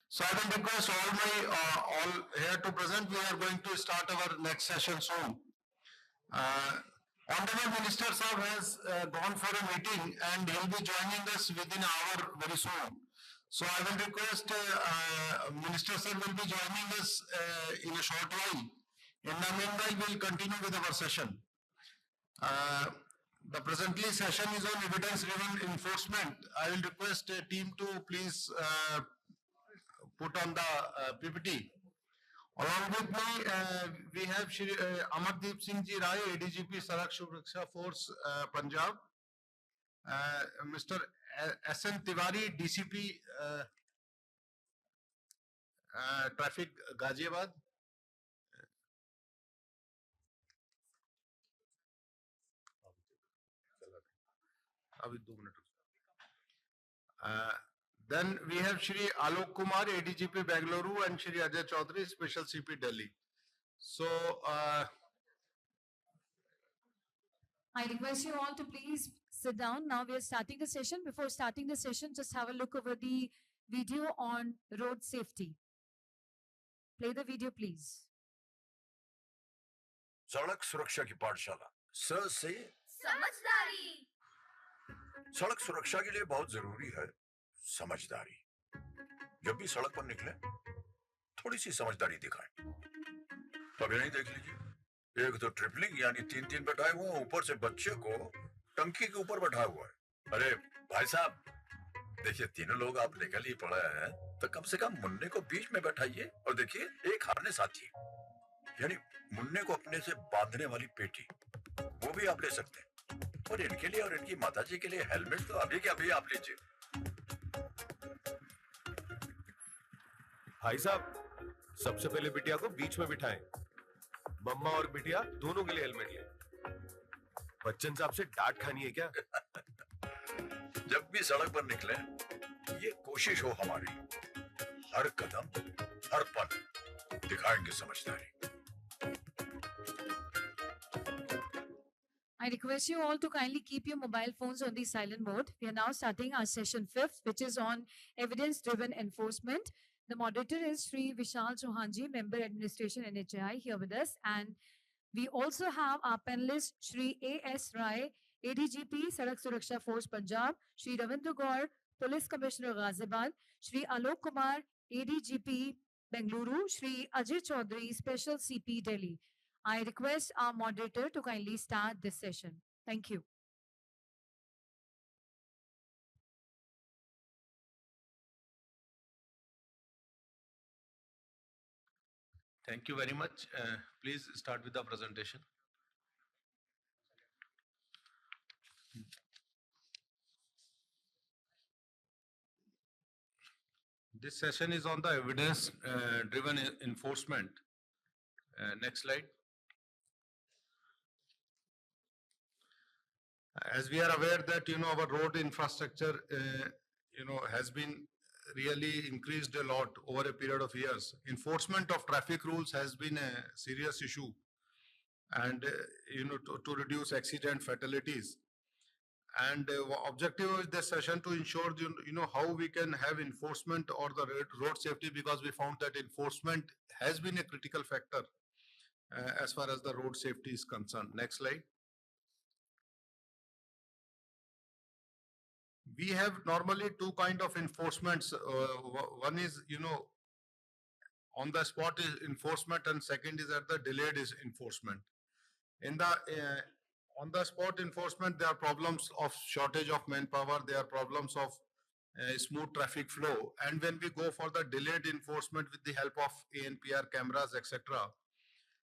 So I will request all here to present. We are going to start our next session soon. Honorable Minister Sahab has gone for a meeting and he'll be joining us within an hour very soon. So I will request Minister Sir will be joining us in a short while. In the meanwhile, we'll continue with our session. The presently session is on evidence-driven enforcement. I will request a team to please put on the PPT. Along with me, we have Shri Amardeep Singh Ji Rai, ADGP Sarak Suraksha Force, Punjab. Mr. S.N. Tiwari, DCP Traffic, Ghaziabad. Then we have Shri Alok Kumar, ADGP Bengaluru, and Shri Ajay Chaudhary, Special CP Delhi. So, I request you all to please sit down. Now we are starting the session. Before starting the session, just have a look over the video on road safety. Play the video, please. सड़क सुरक्षा की पाठशाला स से समझदारी। सड़क सुरक्षा के लिए बहुत जरूरी है समझदारी। जब भी सड़क पर निकले थोड़ी सी समझदारी दिखाएं। कभी नहीं देख लीजिए एक तो ट्रिपलिंग यानी तीन बैठाए हुए हैं, ऊपर से बच्चे को टंकी के ऊपर बैठा हुआ है। अरे भाई साहब देखिए तीनों लोग आप निकल ही पड़े हैं तो कम से कम मुन्ने को बीच में बैठाइए और देखिए एक हारने साथी यानी मुन्ने को अपने से बांधने वाली पेटी वो भी आप ले सकते हैं। और इनके लिए और इनकी माताजी के लिए हेलमेट तो अभी के अभी आप लीजिए। भाई साहब सबसे पहले बिटिया को बीच में बिठाएं। मम्मा और बिटिया दोनों के लिए हेलमेट ले। बच्चन साहब से डांट खानी है क्या? जब भी सड़क पर निकले ये कोशिश हो हमारी हर कदम हर पल दिखाएंगे समझदारी। I request you all to kindly keep your mobile phones on the silent mode. We are now starting our session 5th, which is on evidence-driven enforcement. The moderator is Sri Vishal Chauhanji, Member Administration NHAI, here with us. And we also have our panelists, Sri A.S. Rai, ADGP, Sarak Suraksha Force Punjab, Sri Ravindra Gaur, Police Commissioner Ghaziabad, Sri Alok Kumar, ADGP Bengaluru, Sri Ajay Chaudhary, Special CP Delhi. I request our moderator to kindly start this session. Thank you. thank you very much. Please start with the presentation. This session is on the evidence-driven enforcement. Next slide. As we are aware that, our road infrastructure, has been really increased a lot over a period of years. Enforcement of traffic rules has been a serious issue and, to reduce accident fatalities. And objective of this session to ensure, how we can have enforcement or the road safety, because we found that enforcement has been a critical factor as far as the road safety is concerned. Next slide. We have normally two kind of enforcements. One is, on the spot is enforcement, and second is at the delayed is enforcement. In the on the spot enforcement, there are problems of shortage of manpower. There are problems of smooth traffic flow. And when we go for the delayed enforcement with the help of ANPR cameras, etc.,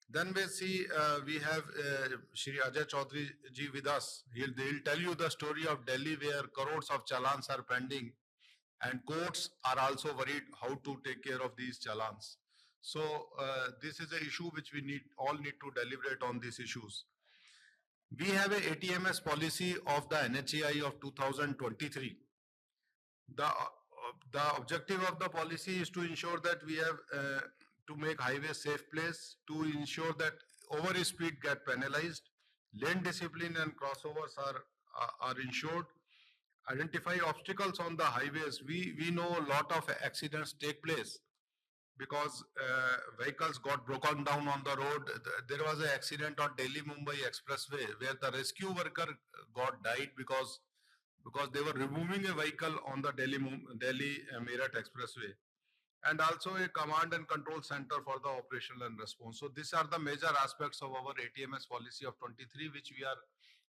then we see we have Shri Ajay Chaudhary ji with us. He'll tell you the story of Delhi where crores of challans are pending and courts are also worried how to take care of these challans. So this is an issue which we all need to deliberate on these issues. We have a ATMS policy of the NHAI of 2023. The objective of the policy is to ensure that we have to make highway safe place, to ensure that over speed get penalized, lane discipline and crossovers are ensured, identify obstacles on the highways. We know a lot of accidents take place because vehicles got broken down on the road. There was an accident on Delhi Mumbai Expressway where the rescue worker got died because they were removing a vehicle on the Delhi Meerut Expressway, and also a command and control center for the operational and response. So these are the major aspects of our ATMS policy of 23, which we are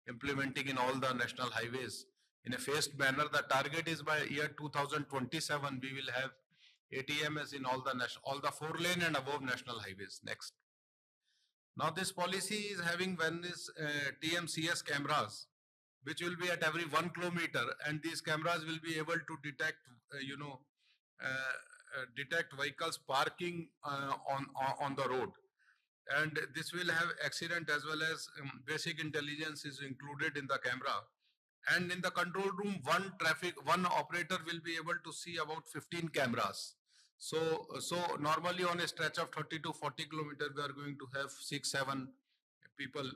implementing in all the national highways in a phased manner. The target is by year 2027, we will have ATMS in all the 4-lane and above national highways. Next. Now this policy is having TMCS cameras, which will be at every 1 kilometer, and these cameras will be able to detect, detect vehicles parking on the road. And this will have accident as well as basic intelligence is included in the camera. And in the control room, one operator will be able to see about 15 cameras. So normally on a stretch of 30 to 40 kilometers, we are going to have 6-7 people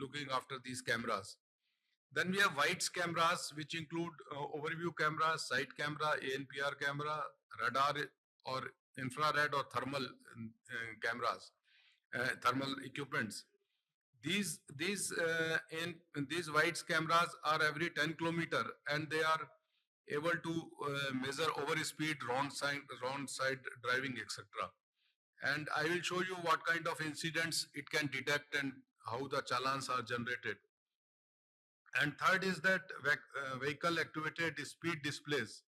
looking after these cameras. Then we have whites cameras, which include overview cameras, side camera, ANPR camera, radar or infrared or thermal cameras, thermal equipments. These whites cameras are every 10 kilometer, and they are able to measure over speed, wrong side driving, etc. And I will show you what kind of incidents it can detect and how the challans are generated. And third is that vehicle activated speed displays.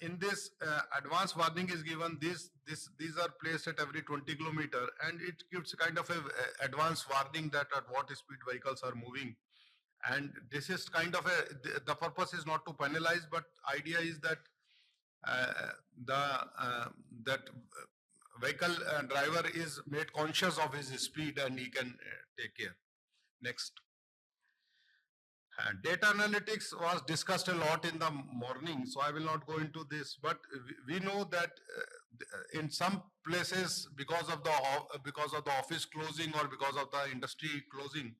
In this, advance warning is given. These are placed at every 20 kilometer, and it gives kind of a advance warning that at what speed vehicles are moving. And this is kind of the purpose is not to penalize, but idea is that that vehicle driver is made conscious of his speed and he can take care. Next. Data analytics was discussed a lot in the morning, so I will not go into this, but we know that in some places, because of the office closing or because of the industry closing,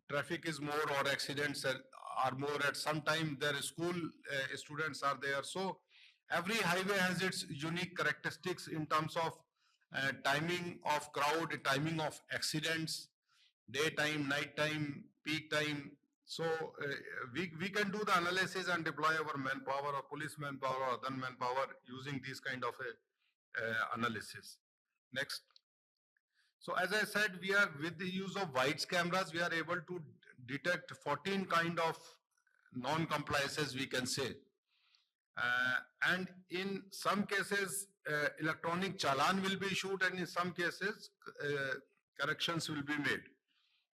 traffic is more or accidents are more. At some time their school students are there. So every highway has its unique characteristics in terms of timing of crowd, timing of accidents, daytime, nighttime, peak time. So we can do the analysis and deploy our manpower or police manpower or other manpower using these kind of analysis. Next. So as I said, we are with the use of whites cameras, we are able to detect 14 kind of non-compliances, we can say. And in some cases, electronic challan will be issued, and in some cases, corrections will be made.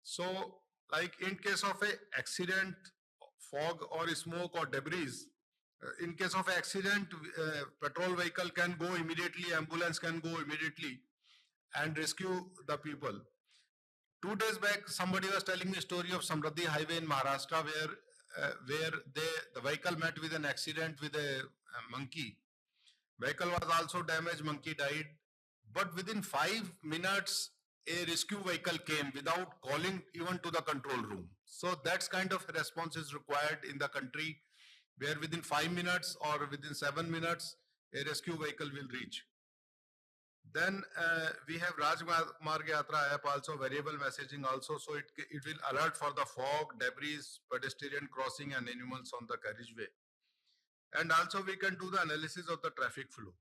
So, like in case of a accident, fog or smoke or debris, in case of accident, patrol vehicle can go immediately, ambulance can go immediately and rescue the people. 2 days back, somebody was telling me a story of Samruddhi Highway in Maharashtra where the vehicle met with an accident with a monkey. Vehicle was also damaged, monkey died. But within 5 minutes, a rescue vehicle came without calling even to the control room. So that's kind of response is required in the country, where within 5 minutes or within 7 minutes, a rescue vehicle will reach. Then we have Rajmarg Yatra app also, variable messaging also. So it will alert for the fog, debris, pedestrian crossing and animals on the carriageway. And also we can do the analysis of the traffic flow.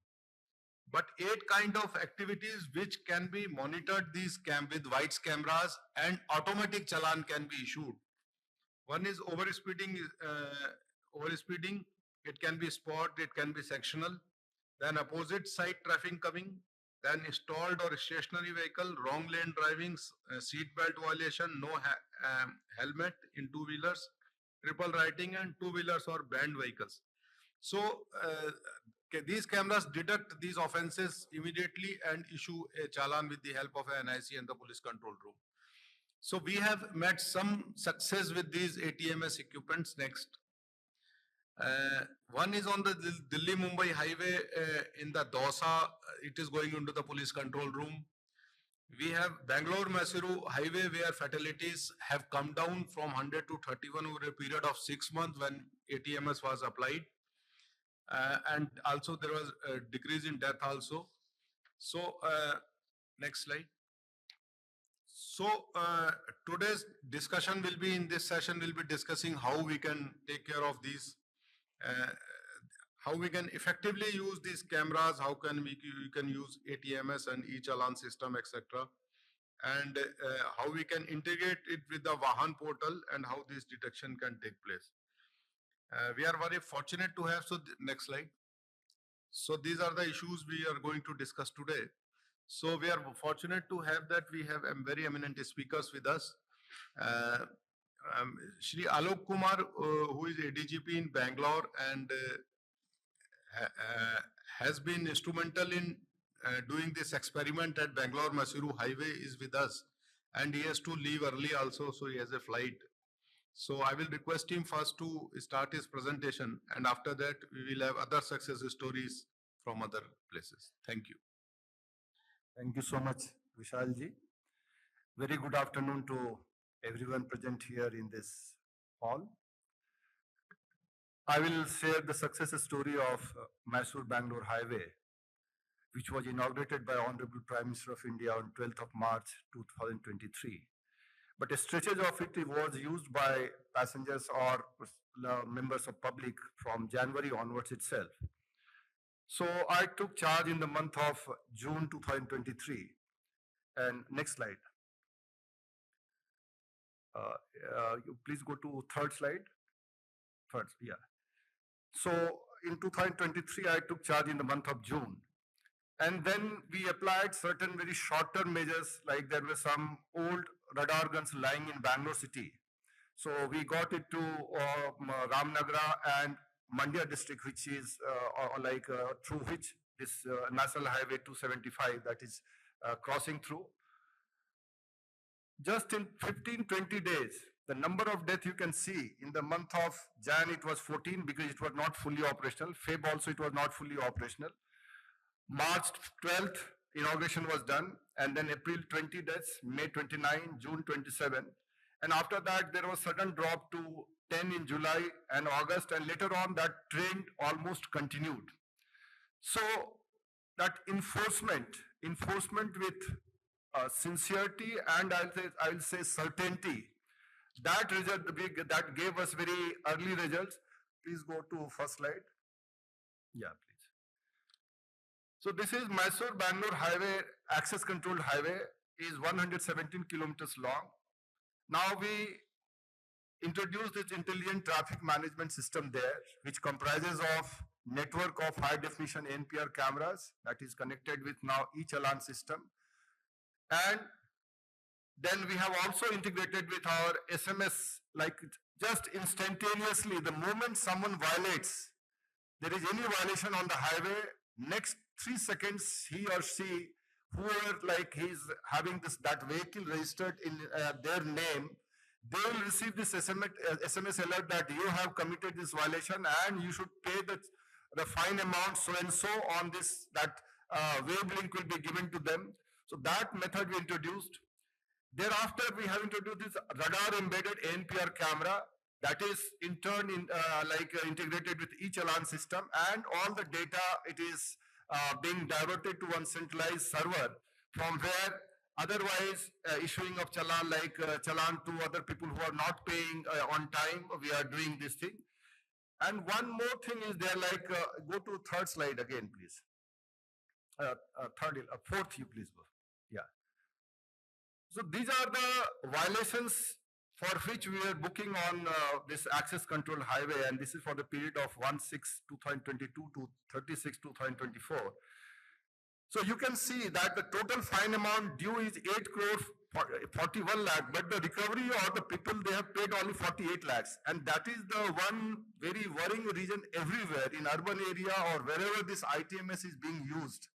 But 8 kind of activities which can be monitored with whites cameras, and automatic challan can be issued. One is overspeeding. Overspeeding, it can be spot, it can be sectional. Then opposite side traffic coming. Then stalled or stationary vehicle, wrong lane driving, seat belt violation, no helmet in 2-wheelers, triple writing, and 2-wheelers or banned vehicles. So these cameras detect these offenses immediately and issue a challan with the help of an NIC and the police control room. So we have met some success with these ATMS equipments. Next. One is on the Delhi-Mumbai highway in the Dausa. It is going into the police control room. We have Bangalore-Mysuru highway where fatalities have come down from 100 to 31 over a period of 6 months when ATMS was applied. And also there was a decrease in death also. So, next slide. So, today's discussion will be in this session, we'll be discussing how we can take care of these, how we can effectively use these cameras, how can we can use ATMS and e-challan system, etc. And how we can integrate it with the Vahan portal and how this detection can take place. We are very fortunate to have, so next slide. So these are the issues we are going to discuss today. So we are fortunate to have that we have very eminent speakers with us. Shri Alok Kumar, who is ADGP in Bangalore and has been instrumental in doing this experiment at Bangalore-Mysuru highway, is with us. And he has to leave early also, so he has a flight. So I will request him first to start his presentation, and after that we will have other success stories from other places. Thank you. Thank you so much, Vishal ji. Very good afternoon to everyone present here in this hall. I will share the success story of Mysore-Bangalore Highway, which was inaugurated by Honorable Prime Minister of India on 12th of March 2023. But a stretches of it was used by passengers or members of public from January onwards itself. So I took charge in the month of June 2023. And next slide. You please go to third slide. Third, yeah. So in 2023, I took charge in the month of June. And then we applied certain very short-term measures, like there were some old radar guns lying in Bangalore city. So we got it to Ramnagara and Mandya district, which is through which this National Highway 275 that is crossing through. Just in 15-20 days, the number of deaths you can see in the month of Jan, it was 14 because it was not fully operational. Feb also, it was not fully operational. March 12th, inauguration was done, and then April 20 deaths, May 29, June 27. And after that, there was sudden drop to 10 in July and August, and later on that trend almost continued. So that enforcement with sincerity and I'll say certainty, that result that gave us very early results. Please go to first slide. Yeah, please. So this is Mysore-Bangalore highway, access controlled highway, is 117 kilometers long. Now we introduced this intelligent traffic management system there, which comprises of network of high definition NPR cameras that is connected with now e-challan system. And then we have also integrated with our SMS, like just instantaneously, the moment someone violates, there is any violation on the highway, next 3 seconds, he or she, whoever like he's having that vehicle registered in their name, they will receive this SMS alert that you have committed this violation and you should pay the fine amount so and so on this, that wave link will be given to them. So that method we introduced. Thereafter, we have introduced this radar embedded NPR camera that is in turn integrated with e-challan system, and all the data, it is being diverted to one centralized server from where otherwise issuing of challan, challan to other people who are not paying on time, we are doing this thing. And one more thing is there, go to third slide again, please. Fourth, you please go. Yeah. So these are the violations for which we are booking on this access control highway, and this is for the period of 1/6/2022 to 30/6/2024. So you can see that the total fine amount due is 8 crore 41 lakh, but the recovery or the people, they have paid only 48 lakhs. And that is the one very worrying reason everywhere in urban area or wherever this ITMS is being used.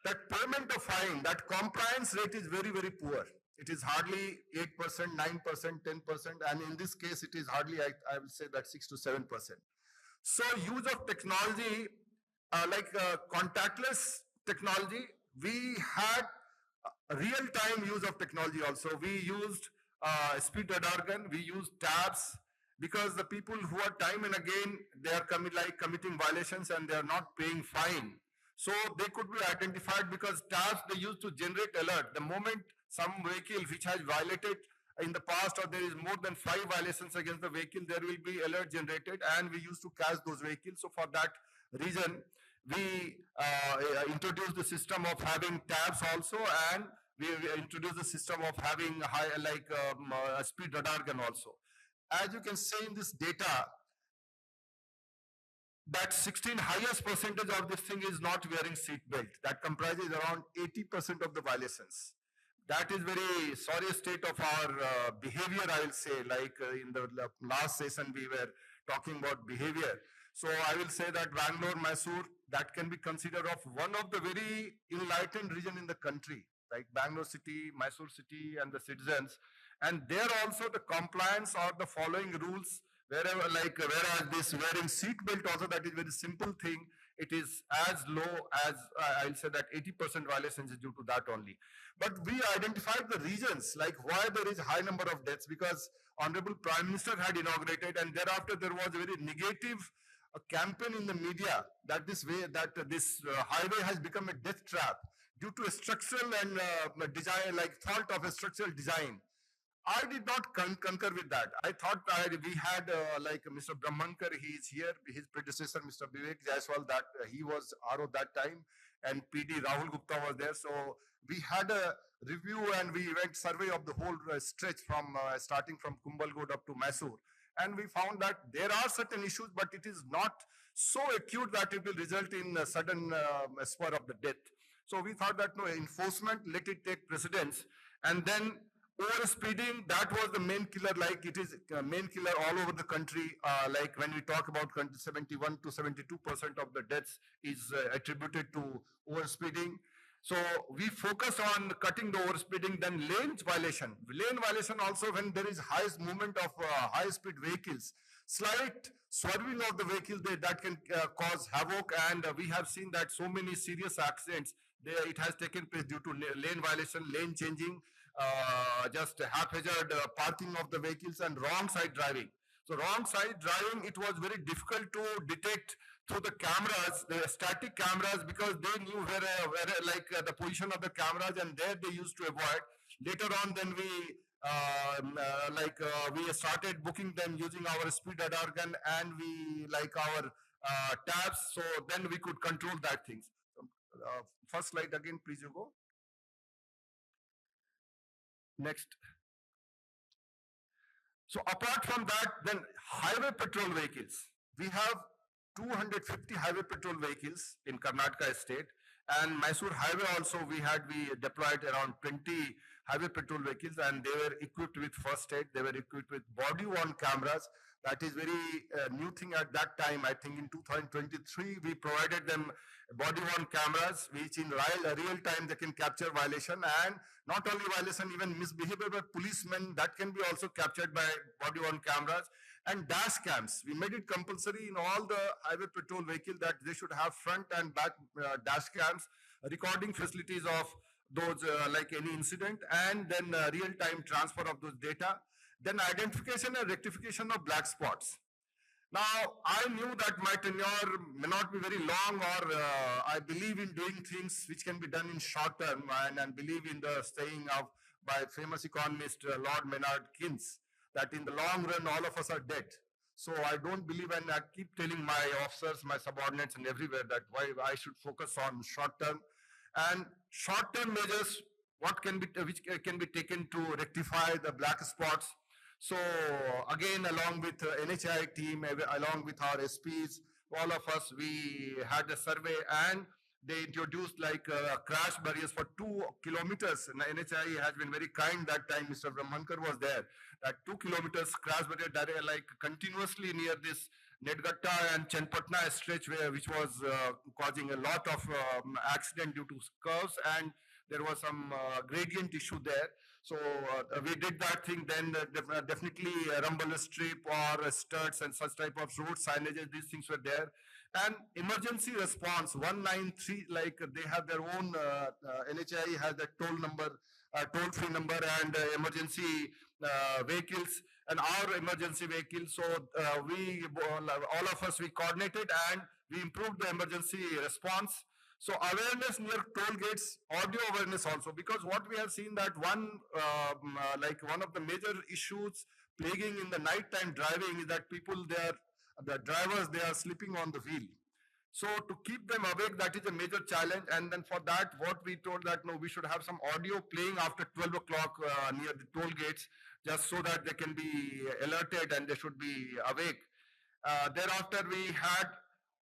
That payment of fine, that compliance rate is very, very poor. It is hardly 8%, 9%, 10%, and in this case, it is hardly, I will say that 6 to 7%. So use of technology, contactless technology, we had Real-time use of technology also. We used speed radar gun, we used tabs, because the people who are time and again, they are committing violations and they are not paying fine. So they could be identified because tabs they used to generate alert. The moment some vehicle which has violated in the past or there is more than 5 violations against the vehicle, there will be alert generated and we used to catch those vehicles. So for that reason, we introduced the system of having tabs also, and we introduced the system of having a speed radar gun also. As you can see in this data, that 16 highest percentage of this thing is not wearing seat belt. That comprises around 80% of the violations. That is very sorry state of our behavior, I will say, in the last session we were talking about behavior. So I will say that Bangalore, Mysore, that can be considered of one of the very enlightened region in the country, like Bangalore city, Mysore city and the citizens. And there also the compliance or the following rules, whereas this wearing seat belt also, that is very simple thing. It is as low as, I'll say that 80% violations is due to that only. But we identified the reasons, like why there is high number of deaths, because Honorable Prime Minister had inaugurated and thereafter there was a very negative campaign in the media that this highway has become a death trap due to a structural and design, like fault of a structural design. I did not concur with that. I thought we had Mr. Brahmankar, he is here, his predecessor, Mr. Vivek Jaiswal, that he was RO that time, and PD Rahul Gupta was there. So we had a review and we went survey of the whole stretch from starting from Kumbalgod up to Mysore. And we found that there are certain issues, but it is not so acute that it will result in a sudden spur of the death. So we thought that no, enforcement, let it take precedence. And then over-speeding, that was the main killer, like it is main killer all over the country. Like when we talk about 71 to 72% of the deaths is attributed to over-speeding. So we focus on cutting the overspeeding, then lane violation. Lane violation also when there is highest movement of high-speed vehicles. Slight swerving of the vehicle, that can cause havoc, and we have seen that so many serious accidents, it has taken place due to lane violation, lane changing, just haphazard parking of the vehicles and wrong side driving. So wrong side driving, it was very difficult to detect through the cameras, the static cameras, because they knew where the position of the cameras, and there they used to avoid. Later on, then we started booking them using our speed radar gun and our tabs, so then we could control that things. First slide again, please, you go. Next. So apart from that, then highway patrol vehicles. We have 250 highway patrol vehicles in Karnataka state, and Mysore highway also we deployed around 20 highway patrol vehicles, and they were equipped with first aid. They were equipped with body-worn cameras. That is very new thing at that time. I think in 2023 we provided them body-worn cameras, which in real time they can capture violation, and not only violation, even misbehavior by policemen, that can be also captured by body-worn cameras. And dash cams, we made it compulsory in all the highway patrol vehicles that they should have front and back dash cams, recording facilities of those like any incident, and then real-time transfer of those data, then identification and rectification of black spots. Now, I knew that my tenure may not be very long, or I believe in doing things which can be done in short term, and believe in the saying of by famous economist Lord Maynard Keynes, that in the long run, all of us are dead. So I don't believe, and I keep telling my officers, my subordinates and everywhere, that why I should focus on short term. And short term measures, which can be taken to rectify the black spots. So again, along with NHI team, along with our SPs, all of us, we had a survey, and they introduced crash barriers for 2 kilometers. And NHI has been very kind that time. Mr. Brahmankar was there. That 2 kilometers crash barrier, continuously near this Nedgatta and Chenpatna stretch, which was causing a lot of accident due to curves, and there was some gradient issue there. So we did that thing. Then definitely rumble strip or studs and such type of road signages, these things were there. And emergency response 193, like they have their own NHI has a toll number, toll free number, and emergency vehicles and our emergency vehicles. So we all of us, we coordinated and we improved the emergency response. So awareness near toll gates, audio awareness also, because what we have seen that one of the major issues plaguing in the nighttime driving is that the drivers, they are sleeping on the wheel. So to keep them awake, that is a major challenge. And then for that, what we told that no, we should have some audio playing after 12 o'clock near the toll gates, just so that they can be alerted and they should be awake. Thereafter, we had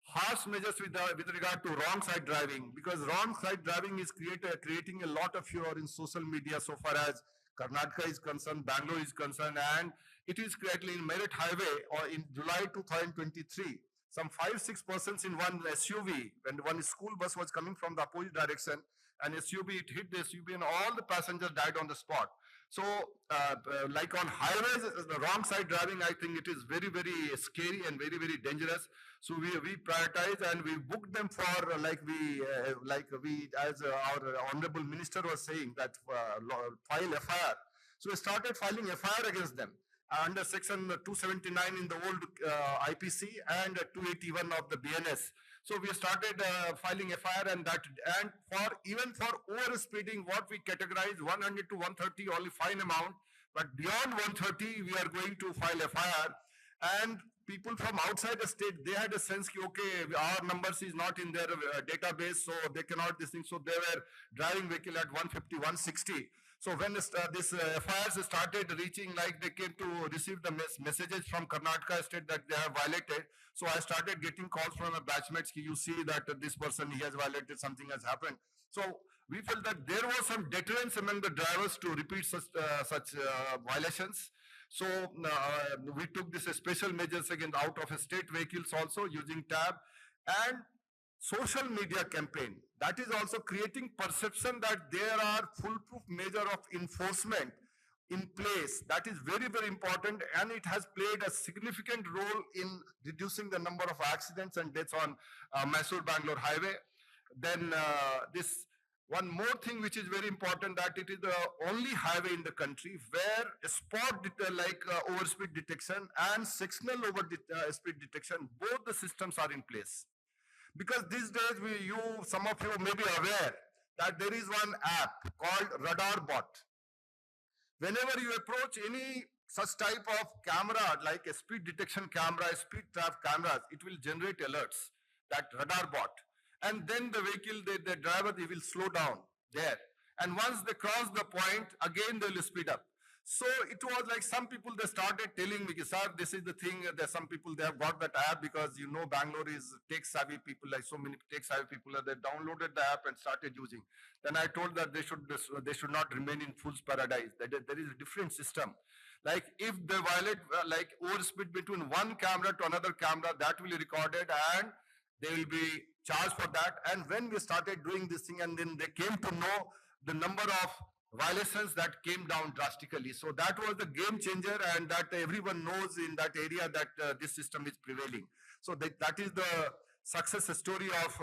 harsh measures with regard to wrong side driving, because wrong side driving is creating a lot of furor in social media so far as Karnataka is concerned, Bangalore is concerned, and it is creating in Merit Highway or in July 2023. Some 5-6 persons in one SUV, when one school bus was coming from the opposite direction, and SUV, it hit the SUV and all the passengers died on the spot. So, like on highways, the wrong side driving, I think it is very, very scary and very, very dangerous. So we prioritize and we book them for as our honorable minister was saying that file FIR. So we started filing FIR against them under section 279 in the old IPC and 281 of the BNS. So we started filing FIR and even for over speeding, what we categorize 100 to 130 only fine amount, but beyond 130 we are going to file FIR. And people from outside the state, they had a sense that okay, our numbers is not in their database, so they cannot this thing. So they were driving vehicle at 150, 160. So when this FIRs started reaching, like they came to receive the messages from Karnataka state that they have violated. So I started getting calls from the batchmates, you see that this person, he has violated, something has happened. So we felt that there was some deterrence among the drivers to repeat such violations. So we took this special measures against out of state vehicles also using tab and social media campaign. That is also creating perception that there are foolproof measure of enforcement in place. That is very, very important, and it has played a significant role in reducing the number of accidents and deaths on Mysore-Bangalore highway. Then this one more thing which is very important, that it is the only highway in the country where spot overspeed detection and sectional speed detection, both the systems are in place. Because these days, some of you may be aware that there is one app called Radar Bot. Whenever you approach any such type of camera, like a speed detection camera, speed trap cameras, it will generate alerts, that Radar Bot. And then the vehicle, the driver, they will slow down there. And once they cross the point, again they will speed up. So it was like some people, they started telling me, sir, this is the thing, that some people, they have got that app because Bangalore is tech-savvy people, like so many tech-savvy people, they downloaded the app and started using. Then I told that they should not remain in fool's paradise, that there is a different system. Like if they violate overspeed between one camera to another camera, that will be recorded and they will be charged for that. And when we started doing this thing, and then they came to know the number of violations that came down drastically. So that was the game changer, and that everyone knows in that area that this system is prevailing. So that is the success story of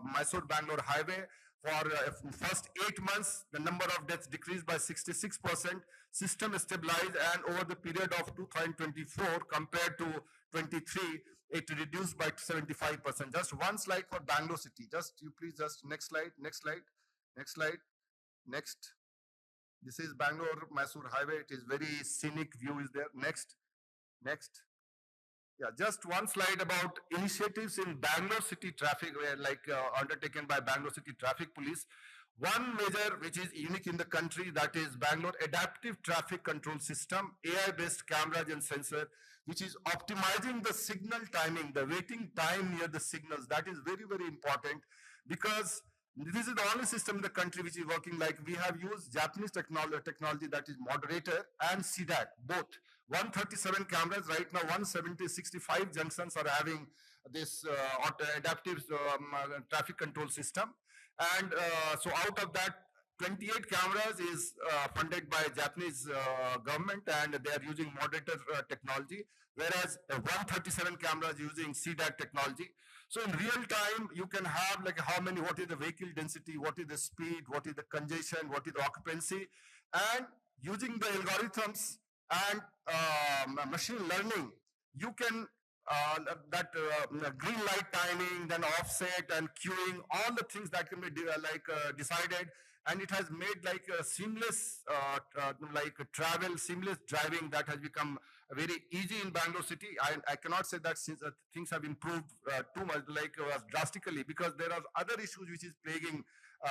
Mysore-Bangalore highway. For first 8 months, the number of deaths decreased by 66%, system stabilized, and over the period of 2024 compared to 23, it reduced by 75%. Just one slide for Bangalore city. Next slide. Next. This is Bangalore-Mysore highway. It is very scenic view is there. Next. Yeah, just one slide about initiatives in Bangalore city traffic, undertaken by Bangalore City Traffic Police. One measure which is unique in the country, that is Bangalore Adaptive Traffic Control System, AI-based cameras and sensor, which is optimizing the signal timing, the waiting time near the signals. That is very, very important, because this is the only system in the country which is working. Like we have used Japanese technology, that is moderator and CDAC, both. 137 cameras, right now 165 junctions are having this adaptive traffic control system. And so out of that, 28 cameras is funded by Japanese government, and they are using moderator technology, whereas 137 cameras using CDAC technology. So in real time, you can have like how many, what is the vehicle density, what is the speed, what is the congestion, what is the occupancy, and using the algorithms and machine learning, you can green light timing, then offset and queuing, all the things that can be decided, and it has made like a seamless travel, seamless driving that has become very easy in Bangalore city. I cannot say that since things have improved too much, drastically, because there are other issues which is plaguing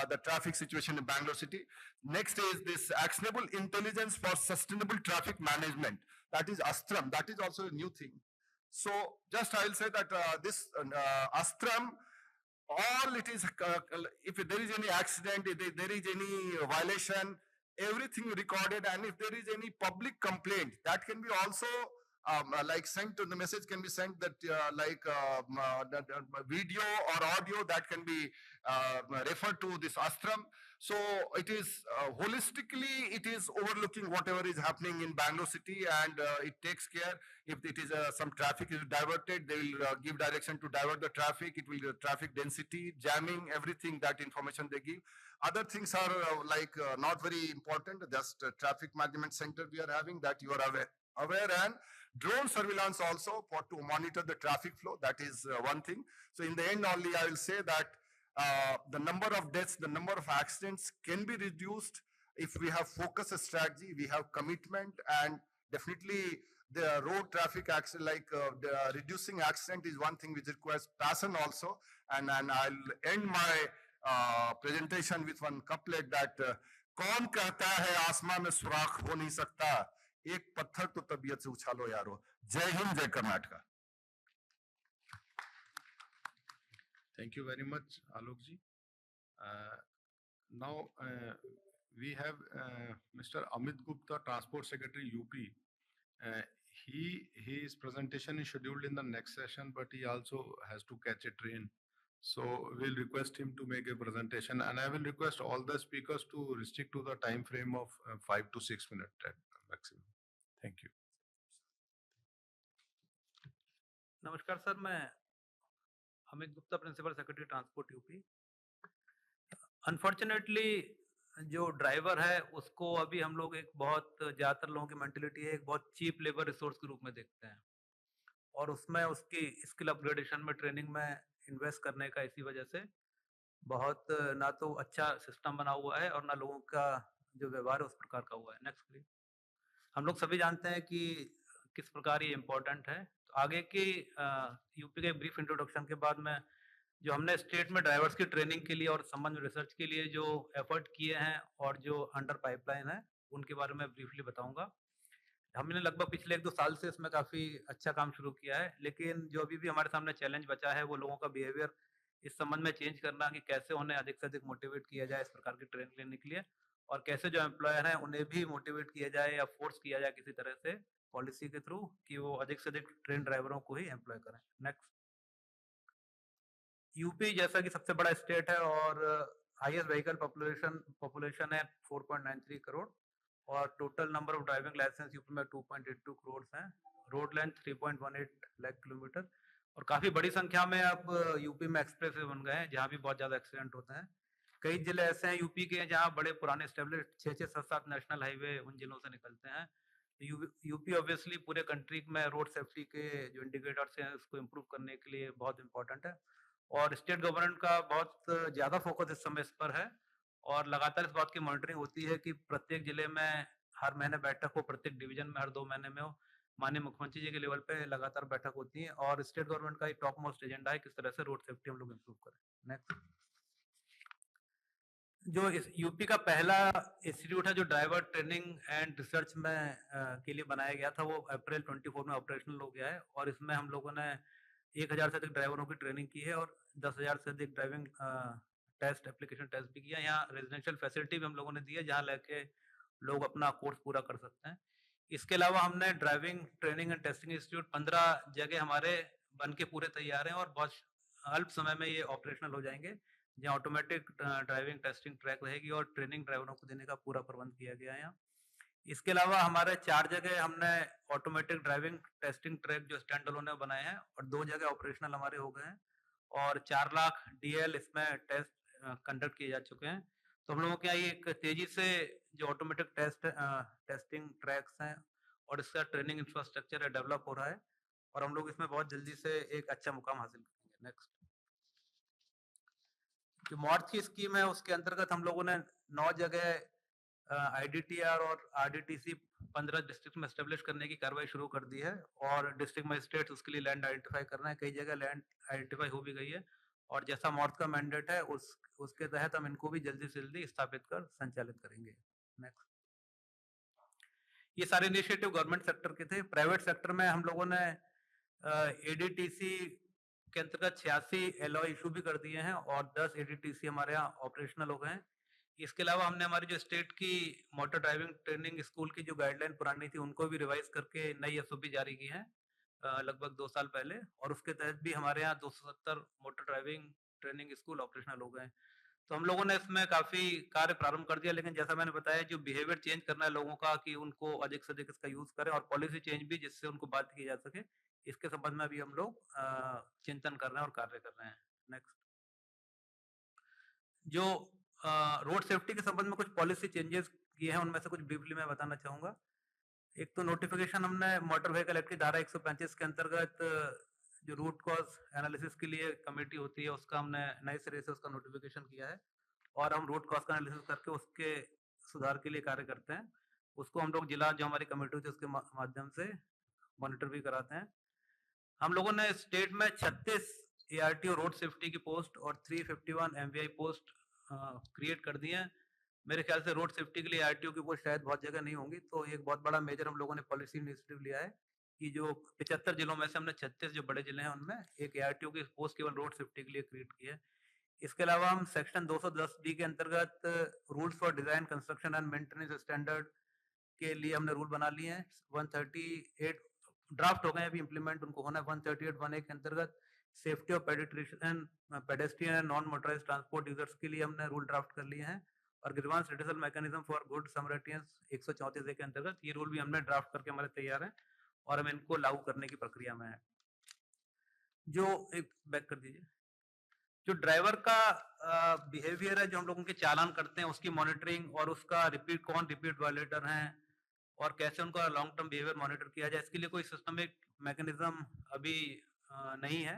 the traffic situation in Bangalore city. Next is this actionable intelligence for sustainable traffic management. That is Astram. That is also a new thing. So just I'll say that this Astram, all it is, if there is any accident, if there is any violation, everything recorded, and if there is any public complaint, that can be also sent to the message can be sent that video or audio that can be referred to this Astram. So it is holistically, it is overlooking whatever is happening in Bangalore city, and it takes care. If it is some traffic is diverted, they will give direction to divert the traffic. It will traffic density, jamming, everything, that information they give. Other things are not very important. Just traffic management center we are having, that you are aware, and drone surveillance also for to monitor the traffic flow. That is one thing. So in the end only, I will say that the number of deaths, the number of accidents can be reduced if we have focused strategy, we have commitment, and definitely the road traffic accident, the reducing accident is one thing which requires passion also. And I'll end my presentation with one couplet that कौन कहता है आसमां में सुराख हो नहीं सकता, एक पत्थर तो तबीयत से उछालो यारो. जय हिंद, जय Karnataka. Thank you very much, Alok ji. Now we have Mr. Amit Gupta, Transport Secretary UP. His presentation is scheduled in the next session, but he also has to catch a train. So we'll request him to make a presentation, and I will request all the speakers to restrict to the time frame of 5 to 6 minutes at maximum. Thank you. नमस्कार sir, मैं Amit Gupta, principal secretary transport UP. Unfortunately जो driver है उसको अभी हम लोग एक बहुत ज़्यादातर लोगों की मेंटेलिटी है एक बहुत चीप लेबर रिसोर्स के रूप में देखते हैं, और उसमें उसकी स्किल अपग्रेडेशन में, ट्रेनिंग में इन्वेस्ट करने का इसी वजह से बहुत ना तो अच्छा सिस्टम बना हुआ है और ना लोगों का जो व्यवहार है उस प्रकार का हुआ है। Next please. हम लोग सभी जानते हैं कि किस प्रकार ये इम्पोर्टेंट है। तो आगे की यूपी के ब्रीफ इंट्रोडक्शन के बाद में जो हमने स्टेट में ड्राइवर्स की ट्रेनिंग के लिए और संबंध रिसर्च के लिए जो एफर्ट किए हैं और जो अंडर पाइपलाइन है उनके बारे में ब्रीफली बताऊंगा। हमने लगभग पिछले 1-2 साल से इसमें काफ़ी अच्छा काम शुरू किया है, लेकिन जो अभी भी हमारे सामने चैलेंज बचा है वो लोगों का बिहेवियर इस संबंध में चेंज करना कि कैसे उन्हें अधिक से अधिक मोटिवेट किया जाए इस प्रकार की ट्रेनिंग लेने के लिए, और कैसे जो एम्प्लॉयर हैं उन्हें भी मोटिवेट किया जाए या फोर्स किया जाए किसी तरह से पॉलिसी के थ्रू कि वो अधिक से अधिक ट्रेन ड्राइवरों को ही एम्प्लॉय करें। नेक्स्ट। यूपी जैसा कि सबसे बड़ा स्टेट है और हाईएस्ट व्हीकल पॉपुलेशन है 4.93 करोड़, और total number of driving licence UP में 2.82 करोड़ हैं। रोड लेंथ 3.18 लाख किलोमीटर, और काफ़ी बड़ी संख्या में अब यूपी में एक्सप्रेस वे बन गए हैं जहाँ भी बहुत ज़्यादा एक्सीडेंट होते हैं। कई जिले ऐसे हैं यूपी के जहाँ बड़े पुराने एस्टेब्लिश 6-6, 7-7 नेशनल हाईवे उन जिलों से निकलते हैं। यूपी ऑब्वियसली पूरे कंट्री में रोड सेफ्टी के जो इंडिकेटर्स हैं उसको इम्प्रूव करने के लिए बहुत इंपॉर्टेंट है, और स्टेट गवर्नमेंट का बहुत ज़्यादा फोकस इस समय इस पर है, और लगातार इस बात की मॉनिटरिंग होती है कि प्रत्येक जिले में हर महीने बैठक हो, प्रत्येक डिवीजन में हर 2 महीने में हो। माननीय मुख्यमंत्री जी के लेवल पे लगातार बैठक होती है, और स्टेट गवर्नमेंट का एक टॉप मोस्ट एजेंडा है किस तरह से रोड सेफ्टी हम लोग इम्प्रूव करें। नेक्स्ट। जो इस यूपी का पहला इंस्टीट्यूट है जो ड्राइवर ट्रेनिंग एंड रिसर्च में के लिए बनाया गया था, वो अप्रैल 24 में ऑपरेशनल हो गया है, और इसमें हम लोगों ने 1000 से अधिक ड्राइवरों की ट्रेनिंग की है और 10,000 से अधिक ड्राइविंग टेस्ट, एप्लीकेशन टेस्ट भी किया। यहाँ रेजिडेंशियल फैसिलिटी भी हम लोगों ने दी है जहाँ लेके लोग अपना कोर्स पूरा कर सकते हैं। इसके अलावा हमने driving training and testing institute 15 जगह हमारे बन के पूरे तैयार हैं और बहुत अल्प समय में ये ऑपरेशनल हो जाएंगे, जहाँ ऑटोमेटिक ड्राइविंग टेस्टिंग ट्रैक रहेगी और ट्रेनिंग ड्राइवरों को देने का पूरा प्रबंध किया गया है यहाँ। इसके अलावा हमारे 4 जगह हमने ऑटोमेटिक ड्राइविंग टेस्टिंग ट्रैक जो स्टैंड अलोन है बनाए हैं और 2 जगह ऑपरेशनल हमारे हो गए हैं और 4 लाख डीएल इसमें टेस्ट कंडक्ट किए जा चुके हैं। तो हम लोगों के यहाँ ये एक तेजी से जो ऑटोमेटिक टेस्टिंग ट्रैक्स हैं और इसका ट्रेनिंग इंफ्रास्ट्रक्चर है डेवलप हो रहा है और हम लोग इसमें बहुत जल्दी से एक अच्छा मुकाम हासिल करेंगे। नेक्स्ट, जो मॉर्थ की स्कीम है उसके अंतर्गत हम लोगों ने 9 जगह आईडीटीआर और आरडीटीसी 15 डिस्ट्रिक्ट में एस्टेब्लिश करने की कार्रवाई शुरू कर दी है और डिस्ट्रिक्ट मजिस्ट्रेट उसके लिए लैंड आइडेंटिफाई करना है। कई जगह लैंड आइडेंटिफाई हो भी गई है और जैसा मॉर्थ का मैंडेट है उसके तहत हम इनको भी जल्दी से जल्दी स्थापित कर संचालित करेंगे। नेक्स्ट, ये सारे इनिशिएटिव गवर्नमेंट सेक्टर के थे। प्राइवेट सेक्टर में हम लोगों ने एडीटीसी के अंतर्गत 86 एलओआई इशू भी कर दिए हैं और 10 एडीटीसी हमारे यहाँ ऑपरेशनल हो गए हैं। इसके अलावा हमने हमारी जो स्टेट की मोटर ड्राइविंग ट्रेनिंग स्कूल की जो गाइडलाइन पुरानी थी उनको भी रिवाइज करके नई एसओपी जारी की है लगभग 2 साल पहले और उसके तहत भी हमारे यहाँ 270 motor driving training school operational हो गए हैं। तो हम लोगों ने इसमें काफी कार्य प्रारंभ कर दिया, लेकिन जैसा मैंने बताया जो बिहेवियर चेंज करना है लोगों का कि उनको अधिक से अधिक इसका यूज करें और पॉलिसी चेंज भी जिससे उनको बात की जा सके, इसके संबंध में अभी हम लोग चिंतन कर रहे हैं और कार्य कर रहे हैं। नेक्स्ट, जो रोड सेफ्टी के संबंध में कुछ पॉलिसी चेंजेस किए हैं उनमें से कुछ ब्रीफली मैं बताना चाहूंगा। एक तो नोटिफिकेशन हमने मोटर व्हीकल एक्ट की धारा 135 के अंतर्गत जो रूट कॉज एनालिसिस के लिए कमेटी होती है उसका हमने नए सिरे से उसका नोटिफिकेशन किया है और हम रूट कॉज का एनालिसिस करके उसके सुधार के लिए कार्य करते हैं। उसको हम लोग जिला जो हमारी कमेटी होती है उसके माध्यम से मॉनिटर भी कराते हैं। हम लोगों ने स्टेट में 36 एआरटीओ रोड सेफ्टी की पोस्ट और 351 एमवीआई पोस्ट क्रिएट कर दी हैं। मेरे ख्याल से रोड सेफ्टी के लिए आरटीओ की पोस्ट शायद बहुत जगह नहीं होंगी, तो एक बहुत बड़ा मेजर हम लोगों ने पॉलिसी इनिशिएटिव लिया है कि जो 75 जिलों में से हमने 36 जो बड़े जिले हैं उनमें एक एआरटीओ की पोस्ट केवल रोड सेफ्टी के लिए क्रिएट की है। इसके अलावा हम सेक्शन 210 डी के अंतर्गत rules for design construction and maintenance standard के लिए हमने रूल बना लिए हैं। 138 ड्राफ्ट हो गए अभी इम्प्लीमेंट उनको होना है। 138(1)(a) के अंतर्गत safety of pedestrian and non motorised transport users के लिए हमने रूल ड्राफ्ट कर लिए हैं और grievance redressal mechanism for good samaritans 134(a) के अंतर्गत ये रूल भी हमने ड्राफ्ट करके हमारे तैयार हैं और हम इनको लागू करने की प्रक्रिया में है। जो एक बैक कर दीजिए, जो ड्राइवर का बिहेवियर है जो हम लोगों के चालान करते हैं उसकी मॉनिटरिंग और उसका कौन रिपीट वायलेटर हैं और कैसे उनका लॉन्ग टर्म बिहेवियर मॉनिटर किया जाए, इसके लिए कोई सिस्टमिक मैकेनिज्म अभी नहीं है।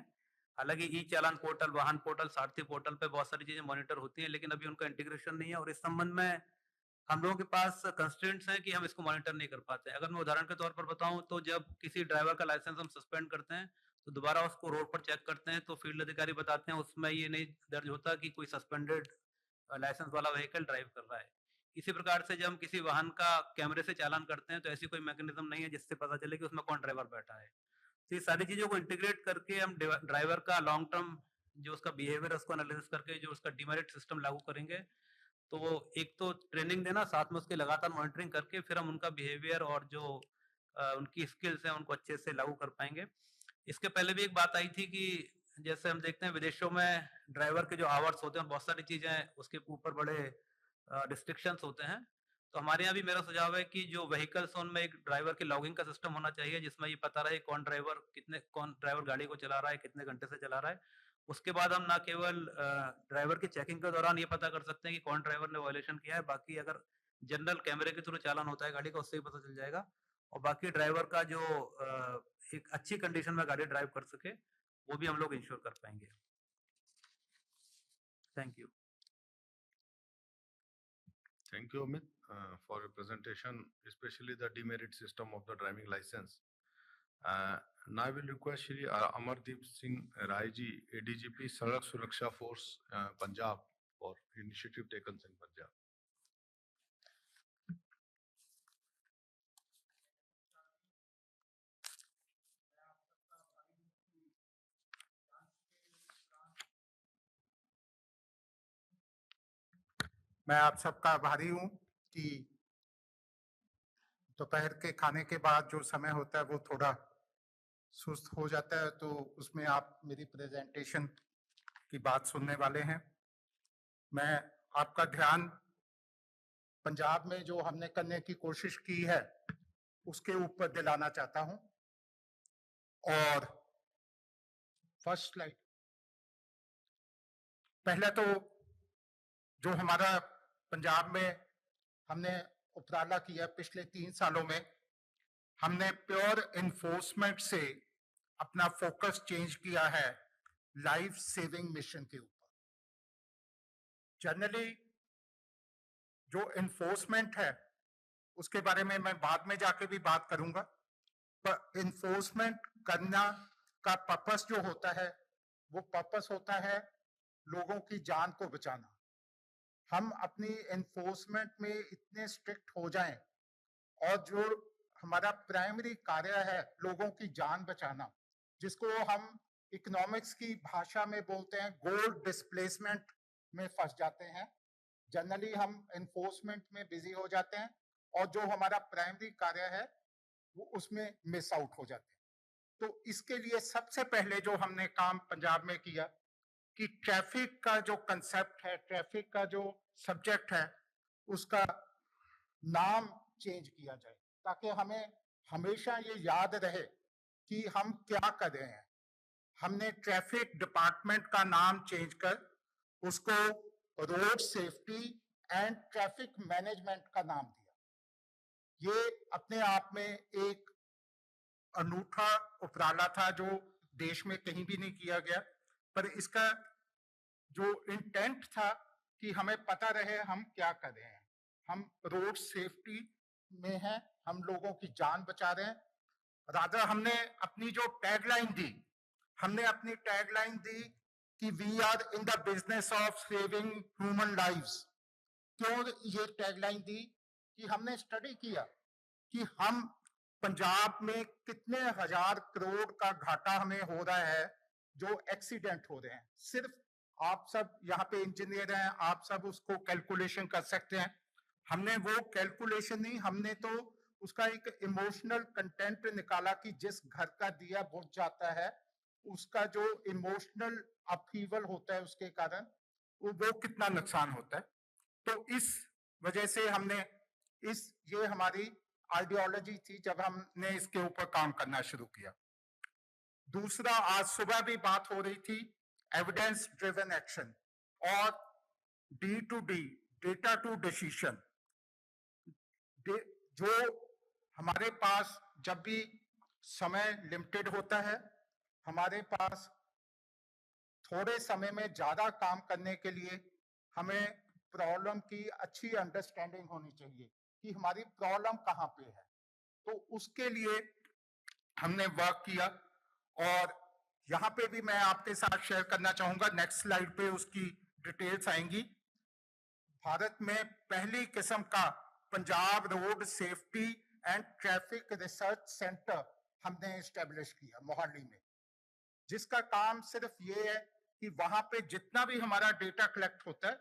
हालांकि ई चालान पोर्टल, वाहन पोर्टल, सारथी पोर्टल पे बहुत सारी चीजें मॉनिटर होती हैं, लेकिन अभी उनका इंटीग्रेशन नहीं है और इस संबंध में हम लोगों के पास कंस्ट्रेंट्स हैं कि हम इसको मॉनिटर नहीं कर पाते। अगर मैं उदाहरण के तौर पर बताऊं तो जब किसी ड्राइवर का लाइसेंस हम सस्पेंड करते हैं तो दोबारा उसको रोड पर चेक करते हैं तो फील्ड अधिकारी बताते हैं उसमें ये नहीं दर्ज होता कि कोई सस्पेंडेड लाइसेंस वाला व्हीकल ड्राइव कर रहा है। इसी प्रकार से जब हम किसी वाहन का कैमरे से चालान करते हैं तो ऐसी कोई मैकेनिज्म नहीं है जिससे पता चले कि उसमें कौन ड्राइवर बैठा है। तो ये सारी चीजों को इंटीग्रेट करके हम ड्राइवर का लॉन्ग टर्म जो उसका बिहेवियर है उसको एनालिसिस करके जो उसका डिमेरिट सिस्टम लागू करेंगे। तो एक तो ट्रेनिंग देना, साथ में उसकी लगातार मॉनिटरिंग करके फिर हम उनका बिहेवियर और जो उनकी स्किल्स हैं उनको अच्छे से लागू कर पाएंगे। इसके पहले भी एक बात आई थी कि जैसे हम देखते हैं विदेशों में ड्राइवर के जो आवर्स होते हैं बहुत सारी चीजें उसके ऊपर बड़े रिस्ट्रिक्शंस होते हैं। तो हमारे यहाँ भी मेरा सुझाव है कि जो व्हीकल्स उनमें एक ड्राइवर की लॉगिंग का सिस्टम होना चाहिए जिसमें ये पता रहे कौन ड्राइवर गाड़ी को चला रहा है, कितने घंटे से चला रहा है। उसके बाद हम ना केवल ड्राइवर की चेकिंग के दौरान ये पता कर सकते हैं कि कौन ड्राइवर ने वायलेशन किया है, बाकी अगर जनरल कैमरे के थ्रू चालान होता है गाड़ी का उससे भी पता चल जाएगा और बाकी ड्राइवर का जो एक अच्छी कंडीशन में गाड़ी ड्राइव कर सके वो भी हम लोग इंश्योर कर पाएंगे। Thank you. Thank you, Amit, for your presentation, especially the demerit system of the driving license. Now I will request Shri Amardeep Singh Rai ji, ADGP, Sadak Suraksha Force, Punjab, for initiative taken in Punjab. मैं आप सबका आभारी हूँ कि दोपहर के खाने के बाद जो समय होता है वो थोड़ा सुस्त हो जाता है, तो उसमें आप मेरी प्रेजेंटेशन की बात सुनने वाले हैं। मैं आपका ध्यान पंजाब में जो हमने करने की कोशिश की है उसके ऊपर दिलाना चाहता हूं। और फर्स्ट स्लाइड, पहले तो जो हमारा पंजाब में हमने उपराला किया पिछले 3 सालों में, हमने प्योर इन्फोर्समेंट से अपना फोकस चेंज किया है लाइफ सेविंग मिशन के ऊपर। जनरली जो इन्फोर्समेंट है उसके बारे में मैं बाद में जाके भी बात करूंगा, पर इन्फोर्समेंट करना का पर्पस जो होता है वो पर्पस होता है लोगों की जान को बचाना। हम अपनी इन्फोर्समेंट में इतने स्ट्रिक्ट हो जाएं और जो हमारा प्राइमरी कार्य है लोगों की जान बचाना, जिसको हम इकोनॉमिक्स की भाषा में बोलते हैं गोल्ड डिस्प्लेसमेंट में फंस जाते हैं। जनरली हम इन्फोर्समेंट में बिजी हो जाते हैं और जो हमारा प्राइमरी कार्य है वो उसमें मिस आउट हो जाते हैं। तो इसके लिए सबसे पहले जो हमने काम पंजाब में किया कि ट्रैफिक का जो कंसेप्ट है, ट्रैफिक का जो सब्जेक्ट है, उसका नाम चेंज किया जाए ताकि हमें हमेशा ये याद रहे कि हम क्या कर रहे हैं। हमने ट्रैफिक डिपार्टमेंट का नाम चेंज कर उसको road safety and traffic management का नाम दिया। ये अपने आप में एक अनूठा उपराला था जो देश में कहीं भी नहीं किया गया, पर इसका जो इंटेंट था कि हमें पता रहे हम क्या कर रहे हैं। हम रोड सेफ्टी में हैं, हम लोगों की जान बचा रहे हैं। राधा हमने अपनी जो टैगलाइन दी, हमने अपनी टैगलाइन दी कि we are in the business of saving human lives. क्यों ये टैगलाइन दी? कि हमने स्टडी किया कि हम पंजाब में कितने हजार करोड़ का घाटा हमें हो रहा है जो एक्सीडेंट हो रहे हैं। सिर्फ आप सब यहाँ पे इंजीनियर हैं, आप सब उसको कैलकुलेशन कर सकते हैं। हमने वो कैलकुलेशन नहीं, हमने तो उसका एक इमोशनल कंटेंट निकाला कि जिस घर का दिया बुझ जाता है उसका जो इमोशनल अपहीवल होता है उसके कारण वो कितना नुकसान होता है। तो इस वजह से हमने ये हमारी आइडियोलॉजी थी जब हमने इसके ऊपर काम करना शुरू किया। दूसरा, आज सुबह भी बात हो रही थी एविडेंस ड्रिवन एक्शन और D2D, डेटा टू डिसीजन। जो हमारे पास जब भी समय लिमिटेड होता है, हमारे पास थोड़े समय में ज्यादा काम करने के लिए हमें प्रॉब्लम की अच्छी अंडरस्टैंडिंग होनी चाहिए कि हमारी प्रॉब्लम कहाँ पे है। तो उसके लिए हमने वर्क किया और यहाँ पे भी मैं आपके साथ शेयर करना चाहूंगा, नेक्स्ट स्लाइड पे उसकी डिटेल्स आएंगी। भारत में पहली किस्म का Punjab road safety and traffic research centre हमने एस्टेब्लिश किया मोहाली में, जिसका काम सिर्फ ये है कि वहां पे जितना भी हमारा डेटा कलेक्ट होता है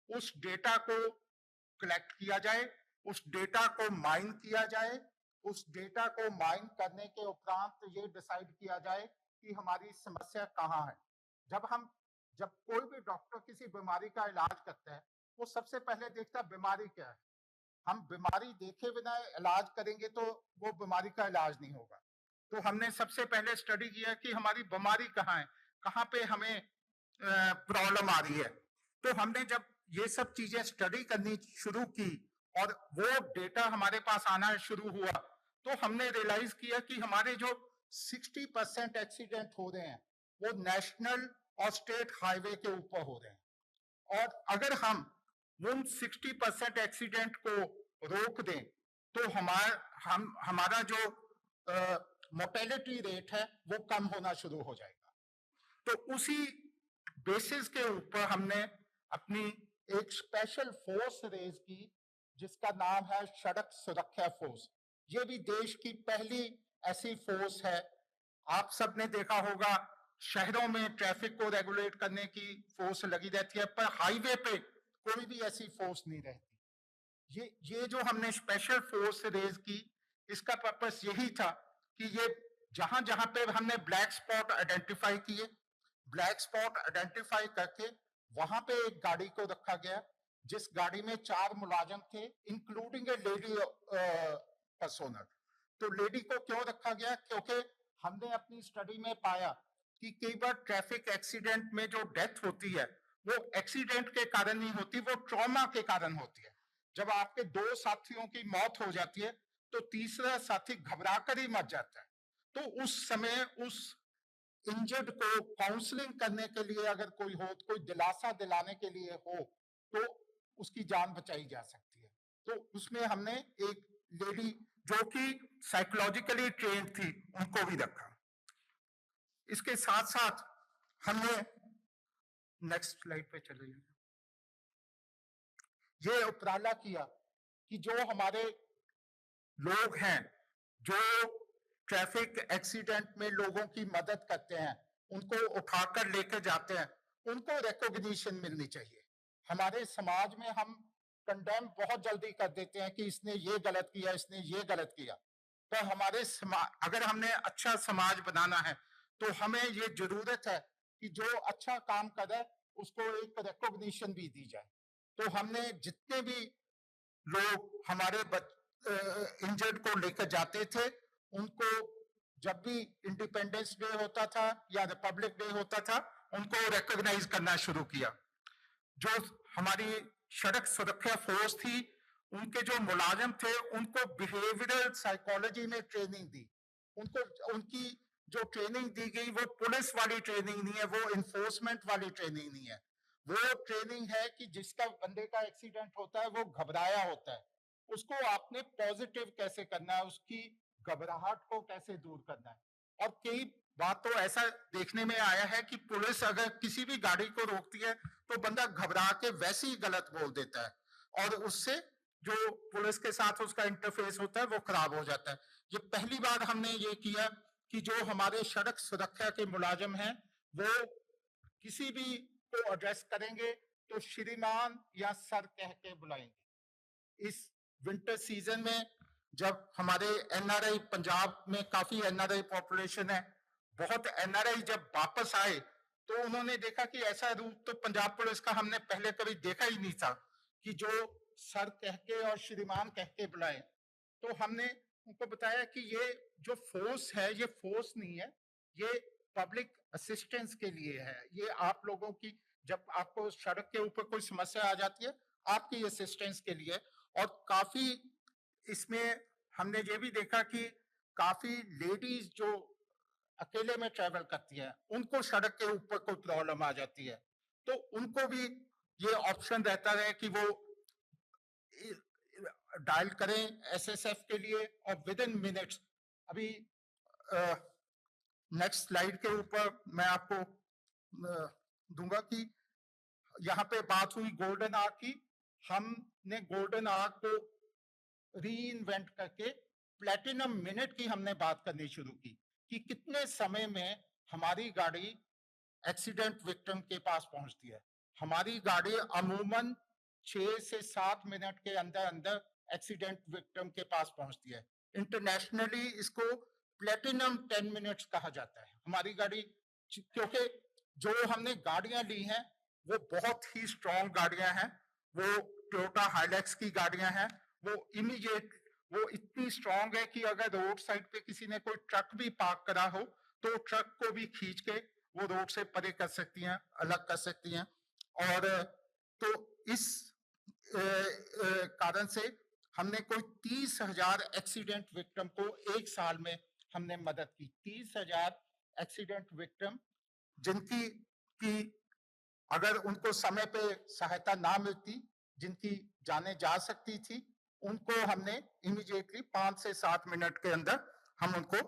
उस डेटा को कलेक्ट किया जाए, उस डेटा को माइन किया जाए, उस डेटा को माइन करने के उपरांत ये डिसाइड किया जाए कि हमारी समस्या कहाँ है। जब कोई भी डॉक्टर किसी बीमारी का इलाज करता है वो सबसे पहले देखता है बीमारी क्या है। हम बीमारी देखे बिना इलाज करेंगे तो वो बीमारी का इलाज नहीं होगा। तो हमने सबसे पहले स्टडी किया कि हमारी बीमारी कहाँ है, कहाँ पे हमें प्रॉब्लम आ रही है। तो हमने जब ये सब चीजें स्टडी करनी शुरू की और वो डेटा हमारे पास आना शुरू हुआ तो हमने रियलाइज किया कि हमारे जो 60% एक्सीडेंट हो रहे हैं वो नेशनल और स्टेट हाईवे के ऊपर हो रहे हैं। और अगर हम उन 60% एक्सीडेंट को रोक दें तो हमारा जो मोर्टेलिटी रेट है वो कम होना शुरू हो जाएगा। तो उसी बेसिस के ऊपर हमने अपनी एक स्पेशल फोर्स रेज की जिसका नाम है सड़क सुरक्षा फोर्स। ये भी देश की पहली ऐसी फोर्स है। आप सबने देखा होगा शहरों में ट्रैफिक को रेगुलेट करने की फोर्स लगी रहती है, पर हाईवे पे कोई भी ऐसी फोर्स नहीं रहती। ये जो हमने स्पेशल फोर्स रेज की, इसका पर्पस यही था कि ये जहां जहां पे हमने ब्लैक स्पॉट आइडेंटिफाई किए, ब्लैक स्पॉट आइडेंटिफाई करके वहां पे एक गाड़ी को रखा गया जिस गाड़ी में 4 मुलाजिम थे, इंक्लूडिंग ए लेडी पर्सोनल। तो लेडी को क्यों रखा गया? क्योंकि हमने अपनी स्टडी में पाया कि कई बार ट्रैफिक एक्सीडेंट में जो डेथ होती है वो एक्सीडेंट के कारण नहीं होती, वो ट्रॉमा के कारण होती है। जब आपके 2 साथियों की मौत हो जाती है तो तीसरा साथी घबरा कर ही मर जाता है। तो उस समय उस इंजर्ड को काउंसलिंग करने के लिए अगर कोई हो, कोई दिलासा दिलाने के लिए हो, तो उसकी जान बचाई जा सकती है। तो उसमें हमने एक लेडी जो कि साइकोलॉजिकली ट्रेन्ड थी उनको भी रखा। इसके साथ साथ हमने नेक्स्ट स्लाइड पे चलिए, ये उपराला किया कि जो हमारे लोग हैं जो ट्रैफिक एक्सीडेंट में लोगों की मदद करते हैं, उनको उठाकर लेकर जाते हैं, उनको रिकॉग्निशन मिलनी चाहिए। हमारे समाज में हम कंडेम बहुत जल्दी कर देते हैं कि इसने ये गलत किया, इसने ये गलत किया। तो हमारे समाज, अगर हमने अच्छा समाज बनाना है तो हमें ये जरूरत है कि जो अच्छा काम करे उसको एक रिकॉग्निशन भी दी जाए। तो हमने जितने भी लोग हमारे इंजर्ड को लेकर जाते थे, उनको जब भी इंडिपेंडेंस डे होता था या रिपब्लिक डे होता था, उनको रिकॉग्नाइज करना शुरू किया। जो हमारी सड़क सुरक्षा फोर्स थी, उनके जो मुलाजिम थे, उनको बिहेवियरल साइकोलॉजी में ट्रेनिंग दी। उनको उनकी जो ट्रेनिंग दी गई वो पुलिस वाली ट्रेनिंग नहीं है, वो इन्फोर्समेंट वाली ट्रेनिंग नहीं है। वो ट्रेनिंग है कि जिसका बंदे का एक्सीडेंट होता है वो घबराया होता है, उसको आपने पॉजिटिव कैसे करना है, उसकी घबराहट को कैसे दूर करना है। और कई बात तो ऐसा देखने में आया है कि पुलिस अगर किसी भी गाड़ी को रोकती है तो बंदा घबरा के वैसे ही गलत बोल देता है और उससे जो पुलिस के साथ उसका इंटरफेस होता है वो खराब हो जाता है। ये पहली बार हमने ये किया कि जो हमारे सड़क सुरक्षा के मुलाजिम हैं वो किसी भी को एड्रेस करेंगे तो श्रीमान या सर कह के बुलाएंगे। इस विंटर सीजन में जब हमारे एनआरआई, पंजाब में काफी एनआरआई पॉपुलेशन है, बहुत एनआरआई जब वापस आए तो उन्होंने देखा कि ऐसा रूप तो पंजाब पुलिस का हमने पहले कभी देखा ही नहीं था कि जो सर कह के और श्रीमान कह के बुलाए। तो हमने उनको बताया कि ये जो फोर्स है ये फोर्स नहीं है, ये पब्लिक असिस्टेंस के लिए है। ये आप लोगों की, जब आपको सड़क के ऊपर कोई समस्या आ जाती है, आपकी असिस्टेंस के लिए। और काफी इसमें हमने ये भी देखा कि काफी लेडीज जो अकेले में ट्रैवल करती हैं, उनको सड़क के ऊपर कोई प्रॉब्लम आ जाती है तो उनको भी ये ऑप्शन रहता है कि वो डायल करें एसएसएफ के लिए और विद इन मिनट्स। अभी नेक्स्ट स्लाइड के ऊपर मैं आपको दूंगा कि यहाँ पे बात हुई गोल्डन आवर की। हमने गोल्डन आवर को री इन्वेंट करके प्लेटिनम मिनट की हमने बात करनी शुरू की कि कितने समय में हमारी गाड़ी एक्सीडेंट विक्टिम के पास पहुंचती है। हमारी गाड़ी अमूमन 6 से 7 मिनट के अंदर अंदर एक्सीडेंट विक्टिम के पास पहुंचती है। इंटरनेशनली इसको प्लेटिनम 10 मिनट्स कहा जाता है। हमारी गाड़ी, क्योंकि जो हमने गाड़ियां ली हैं वो बहुत ही स्ट्रॉन्ग गाड़ियां हैं, वो टोयोटा हाइलैक्स की गाड़ियां हैं, वो इमीडिएट, वो इतनी स्ट्रॉन्ग है कि अगर रोड साइड पे किसी ने कोई ट्रक भी पार्क करा हो तो ट्रक को भी खींच के वो रोड से परे कर सकती हैं, अलग कर सकती हैं। और तो इस कारण से हमने कोई 30,000 एक्सीडेंट विक्टिम को एक साल में हमने मदद की। 30,000 एक्सीडेंट विक्टिम जिनकी की अगर उनको समय पे सहायता ना मिलती, जिनकी जाने जा सकती थी, उनको हमने इमीडिएटली 5 से 7 मिनट के अंदर हम उनको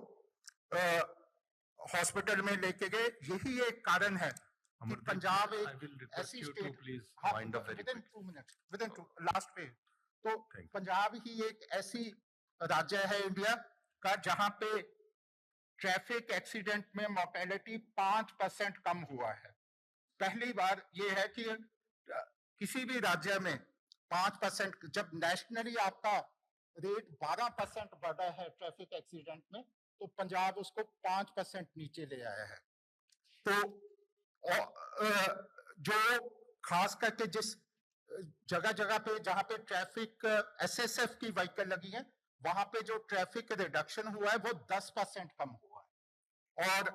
हॉस्पिटल में लेके गए। यही एक कारण है कि पंजाब एक ऐसी स्टेट, लास्ट पे, तो पंजाब ही एक ऐसी राज्य है इंडिया का जहां पे ट्रैफिक एक्सीडेंट में मोर्टेलिटी 5% कम हुआ है। पहली बार ये है कि किसी भी राज्य में 5%, जब नेशनली आपका रेट 12% बढ़ा है ट्रैफिक एक्सीडेंट में, तो पंजाब उसको 5% नीचे ले आया है। तो जो खास करके जिस जगह जगह पे जहां पे ट्रैफिक एसएसएफ की व्हीकल लगी है, वहां पे जो ट्रैफिक रिडक्शन हुआ है वो 10% कम हुआ है। और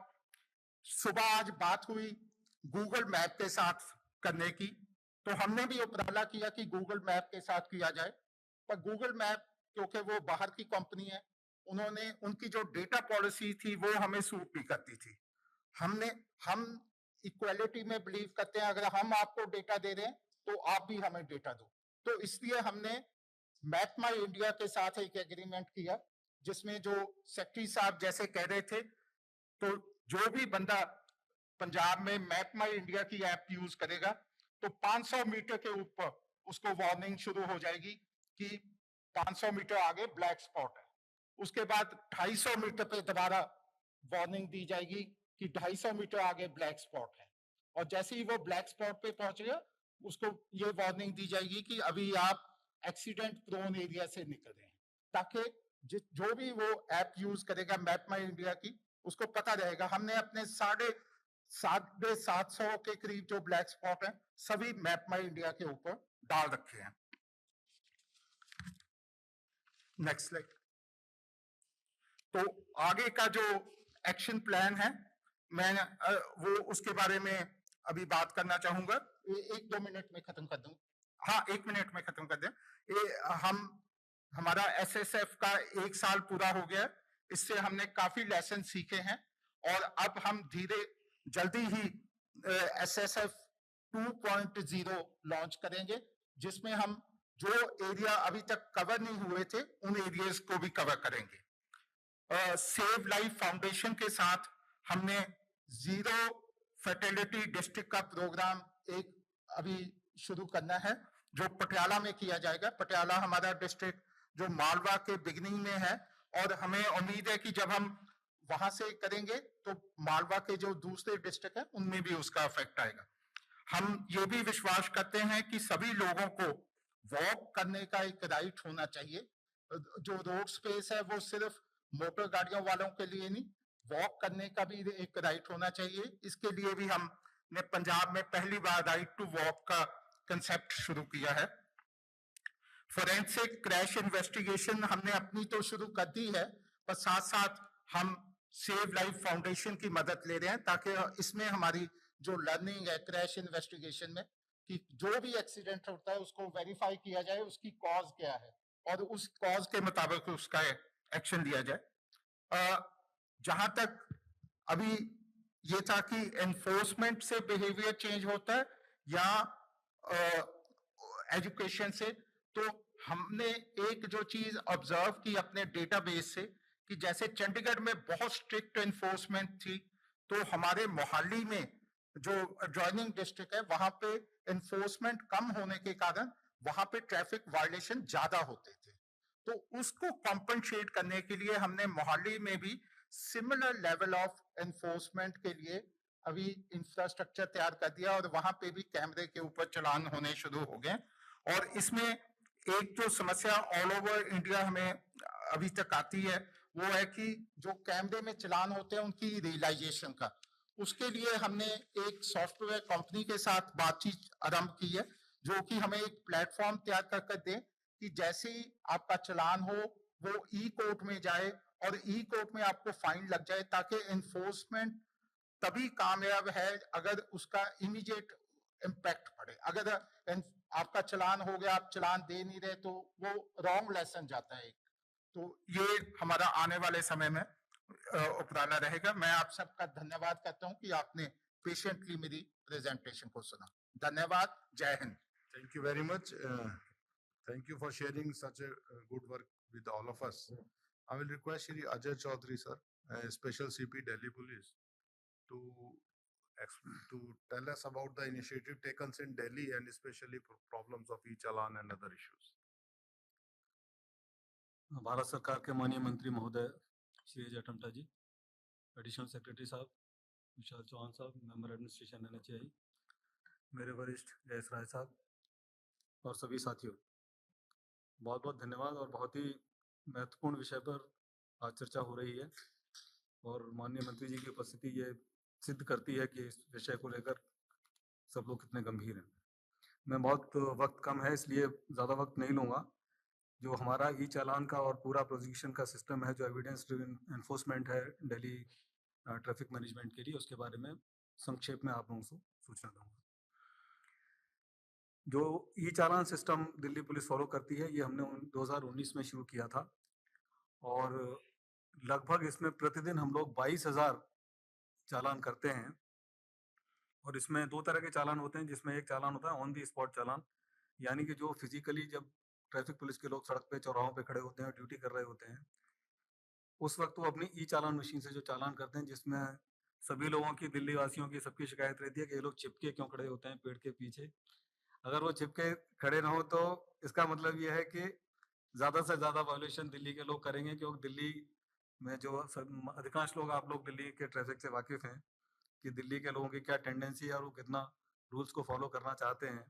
सुबह आज बात हुई गूगल मैप के साथ करने की, तो हमने भी उपराला किया कि गूगल मैप के साथ किया जाए, पर गूगल मैप क्योंकि वो बाहर की कंपनी है, उन्होंने उनकी जो डेटा पॉलिसी थी वो हमें सूट नहीं करती थी। हम इक्वालिटी में बिलीव करते हैं, अगर हम आपको डेटा दे रहे हैं तो आप भी हमें डेटा दो। तो इसलिए हमने मैप माई इंडिया के साथ एक एग्रीमेंट किया, जिसमें जो सेक्रेटरी साहब जैसे कह रहे थे, तो जो भी बंदा पंजाब में मैप माई इंडिया की ऐप यूज करेगा तो 500 मीटर के ऊपर उसको वार्निंग शुरू हो जाएगी कि 500 मीटर आगे ब्लैक स्पॉट है। उसके बाद 250 मीटर पे दोबारा वार्निंग दी जाएगी कि 250 मीटर आगे ब्लैक स्पॉट है, और जैसे ही वो ब्लैक स्पॉट पे पहुंचेगा उसको ये वार्निंग दी जाएगी कि अभी आप एक्सीडेंट प्रोन एरिया से निकल रहे हैं, ताकि जो भी वो ऐप यूज करेगा मैप माई इंडिया की, उसको पता रहेगा। हमने अपने 750 के करीब जो ब्लैक स्पॉट है सभी मैप माई इंडिया के ऊपर डाल रखे हैं। Next slide. तो आगे का जो एक्शन प्लान है, मैं वो उसके बारे में अभी बात करना चाहूंगा। 1-2 मिनट में खत्म कर दूं। हाँ, 1 मिनट में खत्म कर दें। हमारा एसएसएफ का 1 साल पूरा हो गया, इससे हमने काफी लेसन सीखे हैं, और अब हम जल्दी ही एसएसएफ 2.0 लॉन्च करेंगे, जिसमें हम जो एरिया अभी तक कवर नहीं हुए थे उन एरियाज को भी कवर करेंगे। सेव लाइफ फाउंडेशन के साथ हमने जीरो फर्टिलिटी डिस्ट्रिक्ट का प्रोग्राम एक अभी शुरू करना है, जो पटियाला में किया जाएगा। पटियाला हमारा डिस्ट्रिक्ट जो मालवा के बिगनिंग में है, और हमें उम्मीद है कि जब हम वहां से करेंगे तो मालवा के जो दूसरे डिस्ट्रिक्ट है उनमें भी उसका इफेक्ट आएगा। हम ये भी विश्वास करते हैं कि सभी लोगों को वॉक करने का एक राइट होना चाहिए। जो रोड स्पेस है वो सिर्फ मोटर गाड़ियों वालों के लिए नहीं, वॉक करने का भी एक राइट होना चाहिए। इसके लिए भी हमने पंजाब में पहली बार राइट टू वॉक का कंसेप्ट शुरू किया है। फोरेंसिक क्रैश इन्वेस्टिगेशन हमने अपनी तो शुरू कर दी है, पर साथ साथ हम सेव लाइफ फाउंडेशन की मदद ले रहे हैं, ताकि इसमें हमारी जो लर्निंग है क्रैश इन्वेस्टिगेशन में, कि जो भी एक्सीडेंट होता है उसको वेरीफाई किया जाए उसकी कॉज क्या है, और उस कॉज के मुताबिक उसका एक्शन लिया जाए। जहां तक अभी ये था कि एनफोर्समेंट से बिहेवियर चेंज होता है या एजुकेशन से, तो हमने एक जो चीज ऑब्जर्व की अपने डेटाबेस से, कि जैसे चंडीगढ़ में बहुत स्ट्रिक्ट एनफोर्समेंट थी, तो हमारे मोहाली में जो एडजॉइनिंग डिस्ट्रिक्ट है वहां पे एनफोर्समेंट कम होने के कारण वहां पे ट्रैफिक वायलेशन ज्यादा होते थे। तो उसको कॉम्पनसेट करने के लिए हमने मोहाली में भी सिमिलर लेवल ऑफ एनफोर्समेंट के लिए अभी इंफ्रास्ट्रक्चर तैयार कर दिया, और वहां पे भी कैमरे के ऊपर चालान होने शुरू हो गए। और इसमें एक जो समस्या ऑल ओवर इंडिया हमें अभी तक आती है, वो है कि जो कैमरे में चालान होते हैं उनकी रियलाइजेशन का, उसके लिए हमने एक सॉफ्टवेयर कंपनी के साथ बातचीत आरंभ की है, जो कि हमें एक प्लेटफॉर्म तैयार कर दे कि जैसे ही आपका चालान हो वो ई कोर्ट में जाए और ई कोर्ट में आपको फाइन लग जाए, ताकि एनफोर्समेंट तभी कामयाब है अगर उसका इमीडिएट इम्पैक्ट पड़े। अगर आपका चालान हो गया, आप चालान दे नहीं रहे, तो वो रॉन्ग लेसन जाता है। तो ये हमारा आने वाले समय में उपराला रहेगा। मैं आप सबका धन्यवाद करता हूं कि आपने पेशेंटली मेरी प्रेजेंटेशन को सुना। धन्यवाद। जय Hind. Thank you very much. Thank you for sharing such a good work with all of us. I will request Shri Ajay Chaudhary, sir, Special CP Delhi Police, to tell us about the initiative taken in Delhi and especially problems of e-challan and other issues. Bharat सरकार के माननीय मंत्री महोदय श्री अजय टमटा जी, additional secretary साहब विशाल चौहान साहब, member administration NHAI, मेरे वरिष्ठ जयेश राय साहब और सभी साथियों, बहुत बहुत धन्यवाद। और बहुत ही महत्वपूर्ण विषय पर आज चर्चा हो रही है, और माननीय मंत्री जी की उपस्थिति ये सिद्ध करती है कि इस विषय को लेकर सब लोग कितने गंभीर हैं। मैं बहुत वक्त कम है इसलिए ज़्यादा वक्त नहीं लूँगा। जो हमारा ई चालान का और पूरा प्रोसिक्यूशन का सिस्टम है, जो एविडेंस ड्रिवन एनफोर्समेंट है दिल्ली ट्रैफिक मैनेजमेंट के लिए, उसके बारे में संक्षेप में आप लोगों को सूचना दूँगा। जो ई चालान सिस्टम दिल्ली पुलिस फॉलो करती है, ये हमने 2019 में शुरू किया था और लगभग इसमें प्रतिदिन हम लोग 22,000 चालान करते हैं। और इसमें 2 तरह के चालान होते हैं, जिसमें एक चालान होता है ऑन द स्पॉट चालान, यानी कि जो फिजिकली जब ट्रैफिक पुलिस के लोग सड़क पे चौराहों पे खड़े होते हैं और ड्यूटी कर रहे होते हैं, उस वक्त वो अपनी ई चालान मशीन से जो चालान करते हैं, जिसमें सभी लोगों की, दिल्ली वासियों की सबकी शिकायत रहती है कि ये लोग चिपके क्यों खड़े होते हैं पेड़ के पीछे। अगर वो चिपके खड़े ना हो तो इसका मतलब ये है कि ज़्यादा से ज़्यादा वायलेशन दिल्ली के लोग करेंगे, क्योंकि दिल्ली में जो अधिकांश लोग, आप लोग दिल्ली के ट्रैफिक से वाकिफ़ हैं कि दिल्ली के लोगों की क्या टेंडेंसी है और वो कितना रूल्स को फॉलो करना चाहते हैं,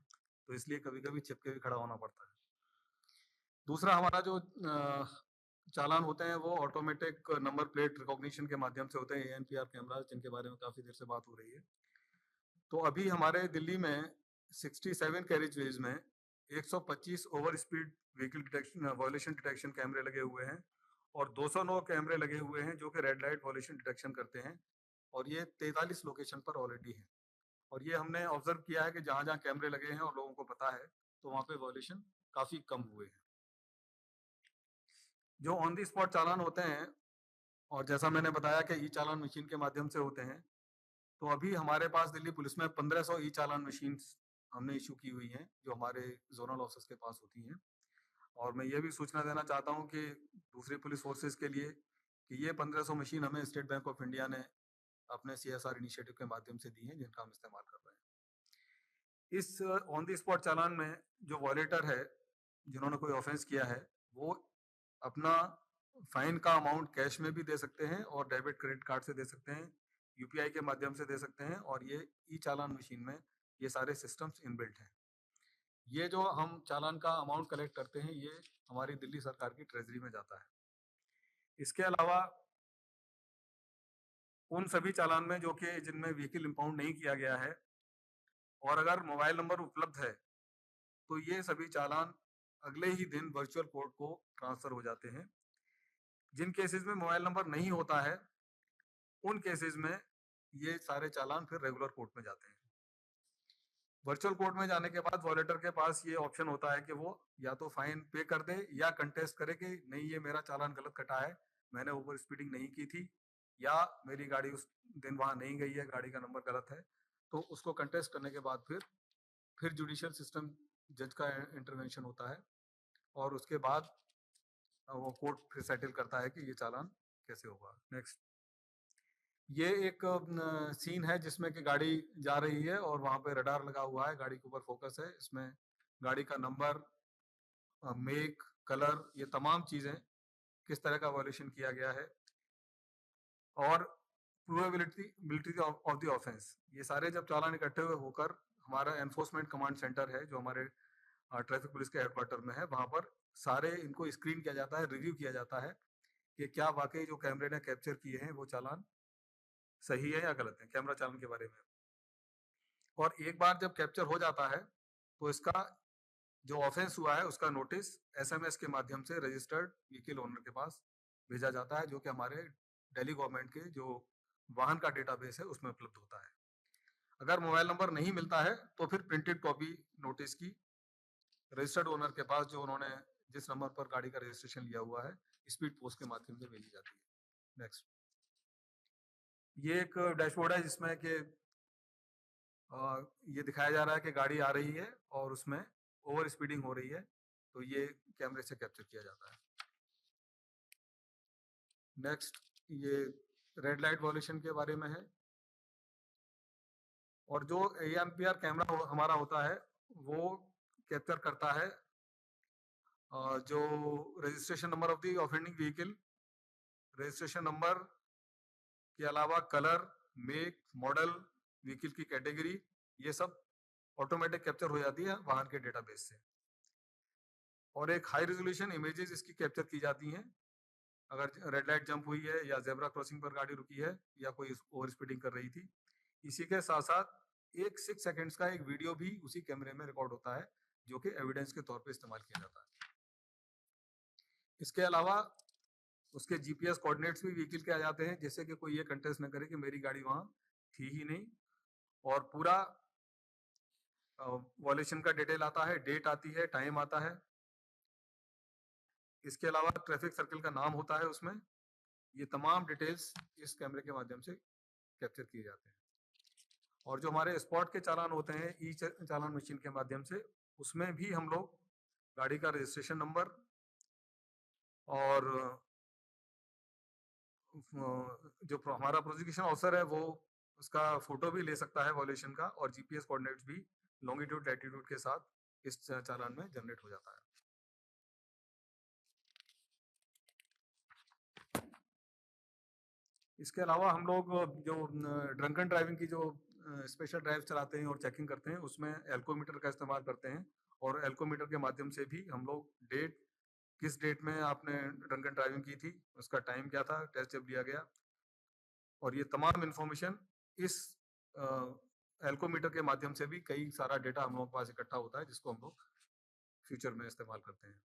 तो इसलिए कभी-कभी चिपके भी खड़ा होना पड़ता है। दूसरा हमारा जो चालान होते हैं वो ऑटोमेटिक नंबर प्लेट रिकॉग्निशन के माध्यम से होते हैं, एएनपीआर कैमरास, जिनके बारे में काफ़ी देर से बात हो रही है। तो अभी हमारे दिल्ली में 67 कैरेजवेज में 125 over speed vehicle detection violation detection कैमरे लगे हुए हैं और 209 कैमरे लगे हुए हैं जो कि रेड लाइट वायलेशन डिटेक्शन करते हैं, और ये 43 लोकेशन पर ऑलरेडी है। और ये हमने ऑब्जर्व किया है कि जहाँ-जहाँ कैमरे लगे हैं और लोगों को पता है, तो वहाँ पे वायलेशन काफ़ी कम हुए हैं। जो ऑन द स्पॉट चालान होते हैं, और जैसा मैंने बताया कि ई चालान मशीन के माध्यम से होते हैं, तो अभी हमारे पास दिल्ली पुलिस में 1500 ई चालान मशीन्स हमने इश्यू की हुई हैं, जो हमारे ज़ोनल ऑफिस के पास होती हैं। और मैं ये भी सूचना देना चाहता हूँ कि दूसरी पुलिस फोर्सेस के लिए कि ये 1500 मशीन हमें स्टेट बैंक ऑफ इंडिया ने अपने सीएसआर इनिशिएटिव के माध्यम से दी हैं, जिनका हम इस्तेमाल कर रहे हैं। इस ऑन द स्पॉट चालान में जो वॉलेटर है, जिन्होंने कोई ऑफेंस किया है, वो अपना फाइन का अमाउंट कैश में भी दे सकते हैं और डेबिट क्रेडिट कार्ड से दे सकते हैं, यूपीआई के माध्यम से दे सकते हैं, और ये ई चालान मशीन में ये सारे सिस्टम्स इनबिल्ट हैं। ये जो हम चालान का अमाउंट कलेक्ट करते हैं, ये हमारी दिल्ली सरकार की ट्रेजरी में जाता है। इसके अलावा उन सभी चालान में जो कि जिनमें व्हीकल इंपाउंड नहीं किया गया है और अगर मोबाइल नंबर उपलब्ध है, तो ये सभी चालान अगले ही दिन वर्चुअल कोर्ट को ट्रांसफर हो जाते हैं। जिन केसेस में मोबाइल नंबर नहीं होता है, उन केसेस में ये सारे चालान फिर रेगुलर कोर्ट में जाते हैं। वर्चुअल कोर्ट में जाने के बाद वॉलेटर के पास ये ऑप्शन होता है कि वो या तो फाइन पे कर दे या कंटेस्ट करे कि नहीं, ये मेरा चालान गलत कटा है, मैंने ओवर स्पीडिंग नहीं की थी, या मेरी गाड़ी उस दिन वहां नहीं गई है, गाड़ी का नंबर गलत है। तो उसको कंटेस्ट करने के बाद फिर जुडिशियल सिस्टम, जज का इंटरवेंशन होता है और उसके बाद वो कोर्ट फिर सेटल करता है कि ये चालान कैसे होगा। नेक्स्ट, ये एक सीन है जिसमें कि गाड़ी जा रही है और वहाँ पे रडार लगा हुआ है, गाड़ी के ऊपर फोकस है, इसमें गाड़ी का नंबर, मेक, कलर, ये तमाम चीज़ें किस तरह का वायलेशन किया गया है और प्रूवेबिलिटी ऑफ द ऑफेंस, ये सारे जब चालान इकट्ठे हुए होकर हमारा एनफोर्समेंट कमांड सेंटर है जो हमारे ट्रैफिक पुलिस के हेडक्वार्टर में है, वहाँ पर सारे इनको स्क्रीन किया जाता है, रिव्यू किया जाता है कि क्या वाकई जो कैमरे ने कैप्चर किए हैं वो चालान सही है या गलत है, कैमरा चालान के बारे में। और एक बार जब कैप्चर हो जाता है तो इसका जो ऑफेंस हुआ है उसका नोटिस एसएमएस के माध्यम से रजिस्टर्ड व्हीकल ओनर के पास भेजा जाता है, जो कि हमारे दिल्ली गवर्नमेंट के जो वाहन का डेटाबेस है उसमें उपलब्ध होता है। अगर मोबाइल नंबर नहीं मिलता है तो फिर प्रिंटेड कॉपी नोटिस की रजिस्टर्ड ओनर के पास, जो उन्होंने जिस नंबर पर गाड़ी का रजिस्ट्रेशन लिया हुआ है, स्पीड पोस्ट के माध्यम से भेजी जाती है। नेक्स्ट, ये एक डैशबोर्ड है जिसमें कि ये दिखाया जा रहा है कि गाड़ी आ रही है और उसमें ओवर स्पीडिंग हो रही है, तो ये कैमरे से कैप्चर किया जाता है। नेक्स्ट, ये रेड लाइट वॉल्यूशन के बारे में है, और जो एएनपीआर कैमरा हमारा होता है वो कैप्चर करता है जो registration number of the offending vehicle, registration number के अलावा कलर, मेक, मॉडल, व्हीकल की कैटेगरी, ये सब ऑटोमेटिक कैप्चर हो जाती है वाहन के डेटाबेस से। और एक हाई रेजोल्यूशन इमेजेस इसकी कैप्चर की जाती हैं अगर रेड लाइट जंप हुई है या जेब्रा क्रॉसिंग पर गाड़ी रुकी है या कोई ओवर स्पीडिंग कर रही थी। इसी के साथ साथ एक 6 सेकंड्स का एक वीडियो भी उसी कैमरे में रिकॉर्ड होता है, जो कि एविडेंस के तौर पे इस्तेमाल किया जाता है। इसके अलावा उसके जीपीएस कोऑर्डिनेट्स भी व्हीकल के आ जाते हैं, जिससे कि कोई ये कंटेस्ट न करे कि मेरी गाड़ी वहाँ थी ही नहीं, और पूरा वॉल्यूशन का डिटेल आता है, डेट आती है, टाइम आता है। इसके अलावा ट्रैफिक सर्कल का नाम होता है उसमें। ये तमाम डिटेल्स इस कैमरे के माध्यम से कैप्चर किए जाते हैं। और जो हमारे स्पॉट के चालान होते हैं ई चालान मशीन के माध्यम से, उसमें भी हम लोग गाड़ी का रजिस्ट्रेशन नंबर और जो हमारा प्रोसिक्यूशन ऑफिसर है वो उसका फोटो भी ले सकता है वॉल्यूशन का, और जीपीएस कोऑर्डिनेट्स भी लॉन्गिट्यूड लैटिट्यूड के साथ इस चालान में जनरेट हो जाता है। इसके अलावा हम लोग जो ड्रंकन ड्राइविंग की जो स्पेशल ड्राइव चलाते हैं और चेकिंग करते हैं, उसमें एल्कोमीटर का इस्तेमाल करते हैं, और एल्कोमीटर के माध्यम से भी हम लोग डेट, किस डेट में आपने ड्रंकन ड्राइविंग की थी, उसका टाइम क्या था, टेस्ट जब लिया गया, और ये तमाम इन्फॉर्मेशन इस एल्कोमीटर के माध्यम से भी कई सारा डेटा हम लोगों के पास इकट्ठा होता है, जिसको हम लोग फ्यूचर में इस्तेमाल करते हैं।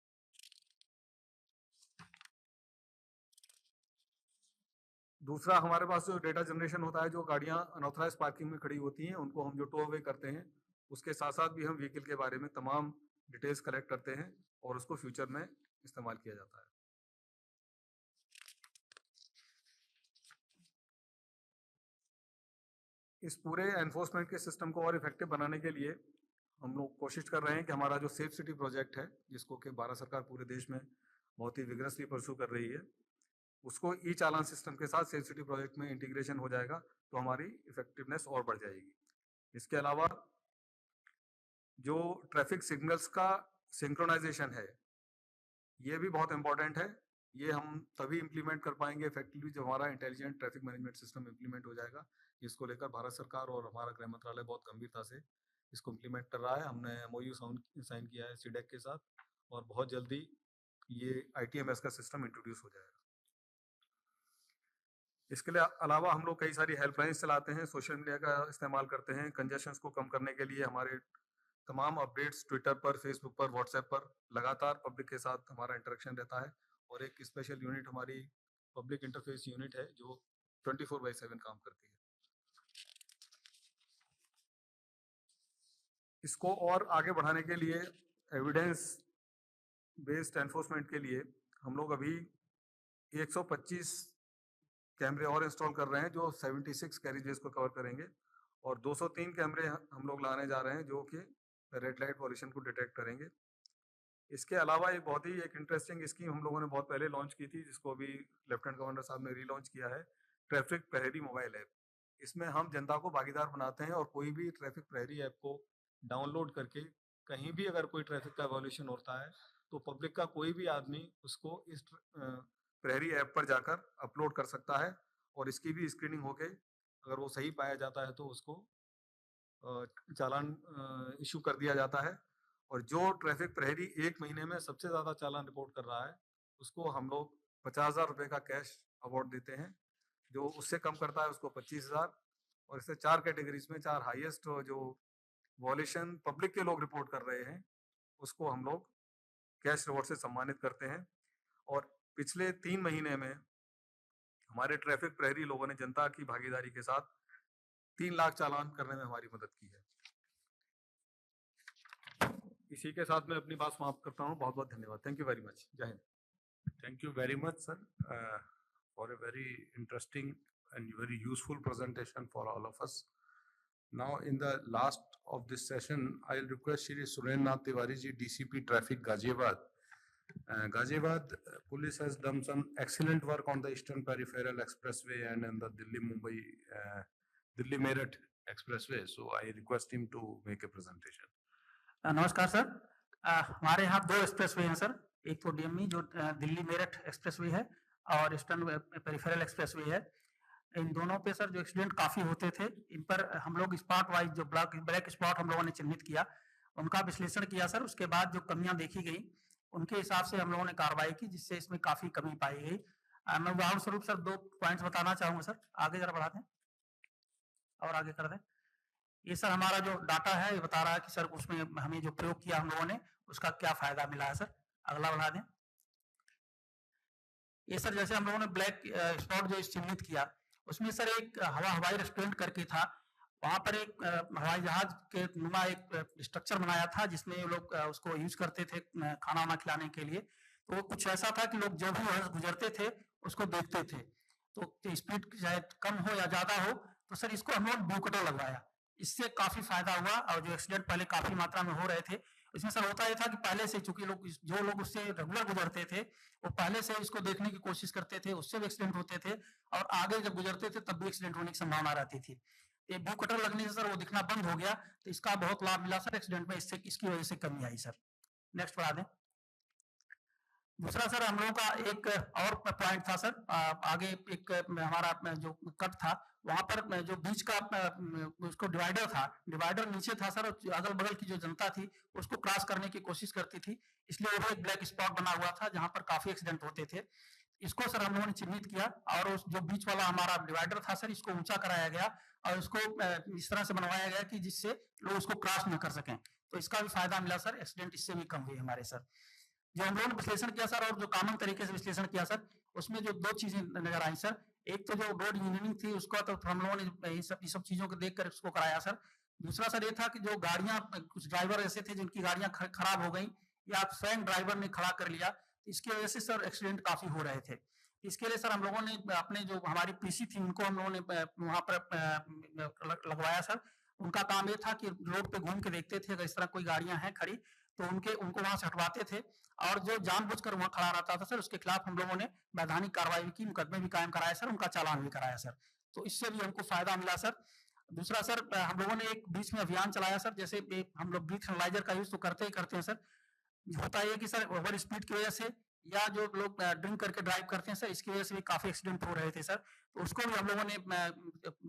दूसरा हमारे पास जो डेटा जनरेशन होता है, जो गाड़ियां अनऑथराइज पार्किंग में खड़ी होती हैं उनको हम जो टो अवे करते हैं, उसके साथ साथ भी हम व्हीकल के बारे में तमाम डिटेल्स कलेक्ट करते हैं और उसको फ्यूचर में इस्तेमाल किया जाता है। इस पूरे एनफोर्समेंट के सिस्टम को और इफेक्टिव बनाने के लिए हम लोग कोशिश कर रहे हैं कि हमारा जो सेफ सिटी प्रोजेक्ट है, जिसको कि भारत सरकार पूरे देश में बहुत ही विग्रसली परस्यू कर रही है, उसको ई चालान सिस्टम के साथ सेफ सिटी प्रोजेक्ट में इंटीग्रेशन हो जाएगा तो हमारी इफेक्टिवनेस और बढ़ जाएगी। इसके अलावा जो ट्रैफिक सिग्नल्स का सिंक्रोनाइजेशन है, ये भी बहुत इंपॉर्टेंट है। ये हम तभी इम्प्लीमेंट कर पाएंगे इफेक्टिवली जब हमारा intelligent traffic management system implement हो जाएगा। इसको लेकर भारत सरकार और हमारा गृह मंत्रालय बहुत गंभीरता से इसको इम्प्लीमेंट कर रहा है। हमने MOU साइन किया है सीडेक के साथ, और बहुत जल्दी ये ITMS का सिस्टम इंट्रोड्यूस हो जाएगा। इसके लिए अलावा हम लोग कई सारी हेल्पलाइंस चलाते हैं, सोशल मीडिया का इस्तेमाल करते हैं। कंजेशंस को कम करने के लिए हमारे तमाम अपडेट्स ट्विटर पर, फेसबुक पर, व्हाट्सएप पर लगातार पब्लिक के साथ हमारा इंटरेक्शन रहता है, और एक स्पेशल यूनिट हमारी पब्लिक इंटरफेस यूनिट है जो 24/7 काम करती है। इसको और आगे बढ़ाने के लिए, एविडेंस बेस्ड एनफोर्समेंट के लिए हम लोग अभी 125 कैमरे और इंस्टॉल कर रहे हैं जो 76 कैरिजेस को कवर करेंगे, और 203 कैमरे हम लोग लाने जा रहे हैं जो कि रेड लाइट पॉल्यूशन को डिटेक्ट करेंगे। इसके अलावा एक बहुत ही इंटरेस्टिंग स्कीम हम लोगों ने बहुत पहले लॉन्च की थी, जिसको अभी लेफ्टिनेंट गवर्नर साहब ने रीलॉन्च किया है, ट्रैफिक प्रहरी मोबाइल ऐप। इसमें हम जनता को भागीदार बनाते हैं, और कोई भी ट्रैफिक प्रहरी ऐप को डाउनलोड करके कहीं भी अगर कोई ट्रैफिक का वॉल्यूशन होता है तो पब्लिक का कोई भी आदमी उसको इस प्रहरी ऐप पर जाकर अपलोड कर सकता है, और इसकी भी स्क्रीनिंग होके अगर वो सही पाया जाता है तो उसको चालान इशू कर दिया जाता है। और जो ट्रैफिक प्रहरी 1 महीने में सबसे ज़्यादा चालान रिपोर्ट कर रहा है, उसको हम लोग 50,000 रुपये का कैश अवार्ड देते हैं। जो उससे कम करता है उसको 25,000, और इससे 4 कैटेगरीज में 4 हाईएस्ट जो वॉल्यूशन पब्लिक के लोग रिपोर्ट कर रहे हैं उसको हम लोग कैश रिवॉर्ड से सम्मानित करते हैं। और पिछले 3 महीने में हमारे ट्रैफिक प्रहरी लोगों ने जनता की भागीदारी के साथ 3 लाख चालान करने में हमारी मदद की है। इसी के साथ मैं अपनी बात समाप्त करता हूँ। बहुत बहुत धन्यवाद। Thank you very much. जय Hind. Thank you very much, sir, for a very interesting and very useful presentation for all of us. Now, in the last of this session, I'll request Shri Surendranath Tiwari ji, DCP Traffic, Ghaziabad. Ghaziabad police has done some excellent work on the Eastern Peripheral Expressway and in the Delhi-Mumbai, Delhi-Meerut Expressway. So I request him to make a presentation. नमस्कार sir. हमारे यहाँ 2 expressway हैं sir. एक तो DME जो Delhi Meerut expressway है, और eastern peripheral expressway है। इन दोनों पे सर जो एक्सीडेंट काफ़ी होते थे, इन पर हम लोग स्पॉट वाइज जो ब्लैक स्पॉट हम लोगों ने चिन्हित किया, उनका विश्लेषण किया सर। उसके बाद जो कमियां देखी गई उनके हिसाब से हम लोगों ने कार्रवाई की, जिससे इसमें काफ़ी कमी पाई गई। मैं उदाहरण स्वरूप सर 2 पॉइंट्स बताना चाहूँगा सर। आगे जरा बढ़ा दें और आगे कर दें। ये सर हमारा जो डाटा है ये बता रहा है कि सर उसमें हमें जो प्रयोग किया हम लोगों ने उसका क्या फायदा मिला है सर। अगला बढ़ा दें। ये सर जैसे हम लोगों ने ब्लैक स्पॉट जो चिन्हित किया उसमें सर एक हवाई रेस्टोरेंट करके था, वहां पर एक हवाई जहाज के नुमा एक स्ट्रक्चर बनाया था जिसमें ये लोग उसको यूज करते थे खाना वाना खिलाने के लिए। तो कुछ ऐसा था कि लोग जो भी वहां से गुजरते थे उसको देखते थे, तो स्पीड चाहे कम हो या ज्यादा हो तो सर इसको हम लोग ब्लू कटर लगवाया। इससे काफी फायदा हुआ और जो एक्सीडेंट पहले काफी मात्रा में हो रहे थे इसमें सर होता यह था कि पहले से चूंकि लोग जो लोग उससे रेगुलर गुजरते थे वो पहले से इसको देखने की कोशिश करते थे, उससे भी एक्सीडेंट होते थे और आगे जब गुजरते थे तब भी एक्सीडेंट होने की संभावना रहती थी। ये ब्लू कटर लगने से सर वो दिखना बंद हो गया, तो इसका बहुत लाभ मिला सर एक्सीडेंट में, इससे इसकी वजह से कमी आई सर। नेक्स्ट बढ़ा दें। दूसरा सर हम लोगों का एक और पॉइंट था सर, आगे एक हमारा जो कट था वहां पर जो बीच का उसको डिवाइडर था, डिवाइडर नीचे था सर, अगल बगल की जो जनता थी उसको क्रॉस करने की कोशिश करती थी, इसलिए वो एक ब्लैक स्पॉट बना हुआ था जहां पर काफी एक्सीडेंट होते थे। इसको सर हम लोगों ने चिन्हित किया और उस जो बीच वाला हमारा डिवाइडर था सर इसको ऊंचा कराया गया और इसको इस तरह से बनवाया गया कि जिससे लोग उसको क्रॉस न कर सकें, तो इसका भी फायदा मिला सर, एक्सीडेंट इससे भी कम हुए हमारे सर। जो हम लोगों ने विश्लेषण किया सर और जो कॉमन तरीके से विश्लेषण किया सर उसमें जो दो चीजें नजर आई सर, एक तो जो रोड इंजीनियरिंग थी उसका तो हम लोगों ने ये सब चीजों को देखकर इसको कराया सर। दूसरा सर ये था कि जो गाड़ियां, कुछ ड्राइवर ऐसे थे जिनकी गाड़ियां खराब हो गई या स्वयं ड्राइवर ने खड़ा कर लिया, इसकी वजह से सर एक्सीडेंट काफी हो रहे थे। इसके लिए सर हम लोगों ने अपने जो हमारी पीसी थी उनको हम लोगों ने वहां पर लगवाया सर। उनका काम ये था कि रोड पे घूम के देखते थे अगर इस तरह कोई गाड़ियां हैं खड़ी तो उनको वहां से हटवाते थे और जो जानबूझकर वहां खड़ा रहता था सर उसके खिलाफ हम लोगों ने वैधानिक कार्रवाई की, मुकदमे भी कायम कराए सर, उनका चालान भी कराया सर, तो इससे भी हमको फायदा मिला सर। दूसरा सर हम लोगों ने एक बीच में अभियान चलाया सर, जैसे हम लोग ब्रीथ एनालाइजर का यूज तो करते ही करते हैं सर। होता है कि सर ओवर स्पीड की वजह से या जो लोग ड्रिंक करके ड्राइव करते हैं सर इसकी वजह से भी काफी एक्सीडेंट हो रहे थे सर, तो उसको भी हम लोगों ने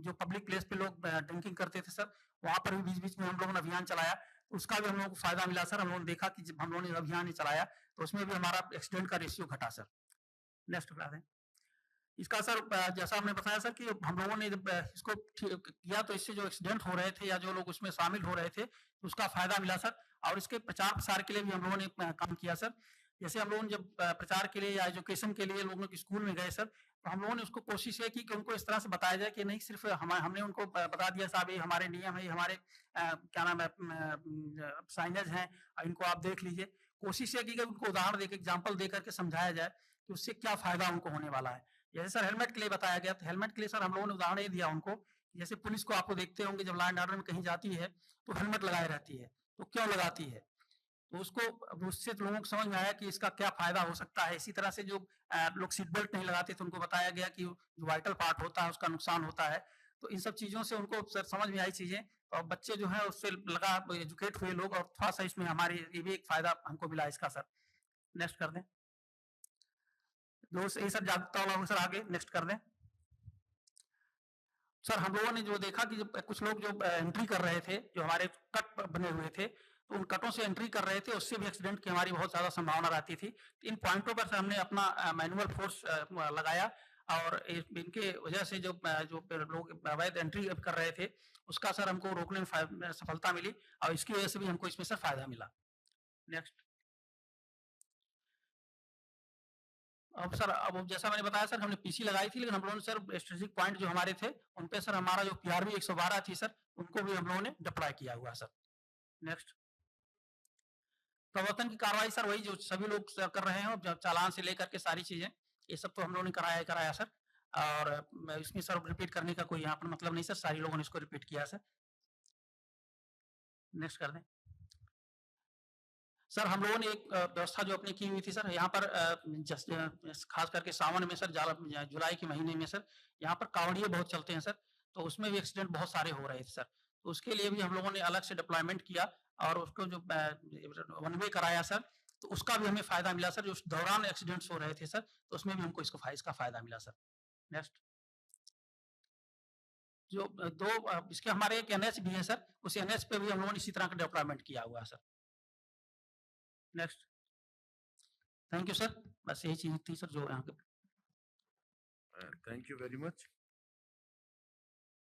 जो पब्लिक प्लेस पे लोग ड्रिंकिंग करते थे सर वहां पर भी बीच बीच में हम लोगों ने अभियान चलाया, उसका भी हम लोगों को फायदा मिला सर। हम लोगों ने देखा कि जब हम लोगों ने अभियान चलाया तो उसमें भी हमारा एक्सीडेंट का रेशियो घटा सर। नेक्स्ट बता दें। इसका सर जैसा हमने बताया सर कि हम लोगों ने जब इसको किया तो इससे जो एक्सीडेंट हो रहे थे या जो लोग उसमें शामिल हो रहे थे उसका फायदा मिला सर, और इसके प्रचार प्रसार के लिए भी हम लोगों ने काम किया सर। जैसे हम लोगों ने जब प्रचार के लिए या एजुकेशन के लिए लोगों के स्कूल में गए सर तो हम लोगों ने उसको कोशिश ये की कि उनको इस तरह से बताया जाए कि नहीं सिर्फ हमने उनको बता दिया साहब ये हमारे नियम है, ये हमारे क्या नाम है साइनेज हैं, इनको आप देख लीजिए। कोशिश ये की कि उनको उदाहरण देकर एग्जाम्पल दे करके समझाया जाए कि उससे क्या फायदा उनको होने वाला है। जैसे सर हेलमेट के लिए बताया गया, तो हेलमेट के लिए सर हम लोगों ने उदाहरण ये दिया उनको, जैसे पुलिस को आपको देखते होंगे जब लॉ एंड ऑर्डर में कहीं जाती है तो हेलमेट लगाए रहती है, तो क्यों लगाती है, तो उससे लोगों को समझ में आया कि इसका क्या फायदा हो सकता है। इसी तरह से जो लोग सीट बेल्ट नहीं लगाते तो उनको बताया गया कि जो वाइटल पार्ट होता है उसका नुकसान होता है, तो इन सब चीजों से उनको सर समझ में आई चीजें और बच्चे जो है उससे लगा एजुकेट हुए लोग, और थोड़ा सा इसमें हमारी ये भी एक फायदा हमको मिला इसका सर। नेक्स्ट कर दें। लोग ये सर जागरूकता वाला सर आगे नेक्स्ट कर दें। सर हम लोगों ने जो देखा कि जब कुछ लोग जो एंट्री कर रहे थे, जो हमारे कट बने हुए थे तो उन कटों से एंट्री कर रहे थे, उससे भी एक्सीडेंट की हमारी बहुत ज्यादा संभावना रहती थी। इन पॉइंटों पर सर हमने अपना मैनुअल फोर्स लगाया और इनके वजह से जो लोग अवैध एंट्री कर रहे थे उसका सर हमको रोकने में सफलता मिली और इसकी वजह से भी हमको इसमें सर फायदा मिला। नेक्स्ट। अब सर अब जैसा मैंने बताया सर हमने पीसी लगाई थी, लेकिन हम लोगों ने सर स्ट्रेटेजिक पॉइंट जो हमारे थे उन पे सर हमारा जो पीआरबी 112 थी सर उनको भी हम लोगों ने डिप्लॉय किया हुआ सर। नेक्स्ट। प्रवर्तन की कार्रवाई सर वही जो सभी लोग कर रहे हैं, चालान से लेकर के सारी चीजें ये सब तो हम लोगों ने कराया सर, और इसमें सर रिपीट करने का कोई यहाँ पर मतलब नहीं सर, सारी लोगों ने इसको रिपीट किया सर। नेक्स्ट कर दें। सर हम लोगों ने एक व्यवस्था जो अपनी की हुई थी सर, यहाँ पर खास करके सावन में सर जुलाई के महीने में सर यहाँ पर कांवड़िए बहुत चलते हैं सर, तो उसमें भी एक्सीडेंट बहुत सारे हो रहे थे सर, तो उसके लिए भी हम लोगों ने अलग से डिप्लॉयमेंट किया और उसको जो वन वे कराया सर, तो उसका भी हमें फायदा मिला सर। जो उस दौरान एक्सीडेंट्स हो रहे थे सर तो उसमें भी हमको इसका फायदा मिला सर। नेक्स्ट। जो दो इसके हमारे एक एनएच भी है सर, उस एनएच पे भी हम लोगों ने इसी तरह का डेवलपमेंट किया हुआ है sir. Next. Thank you sir, बस यही चीज थी सर जो यहाँ पे। Thank you very much.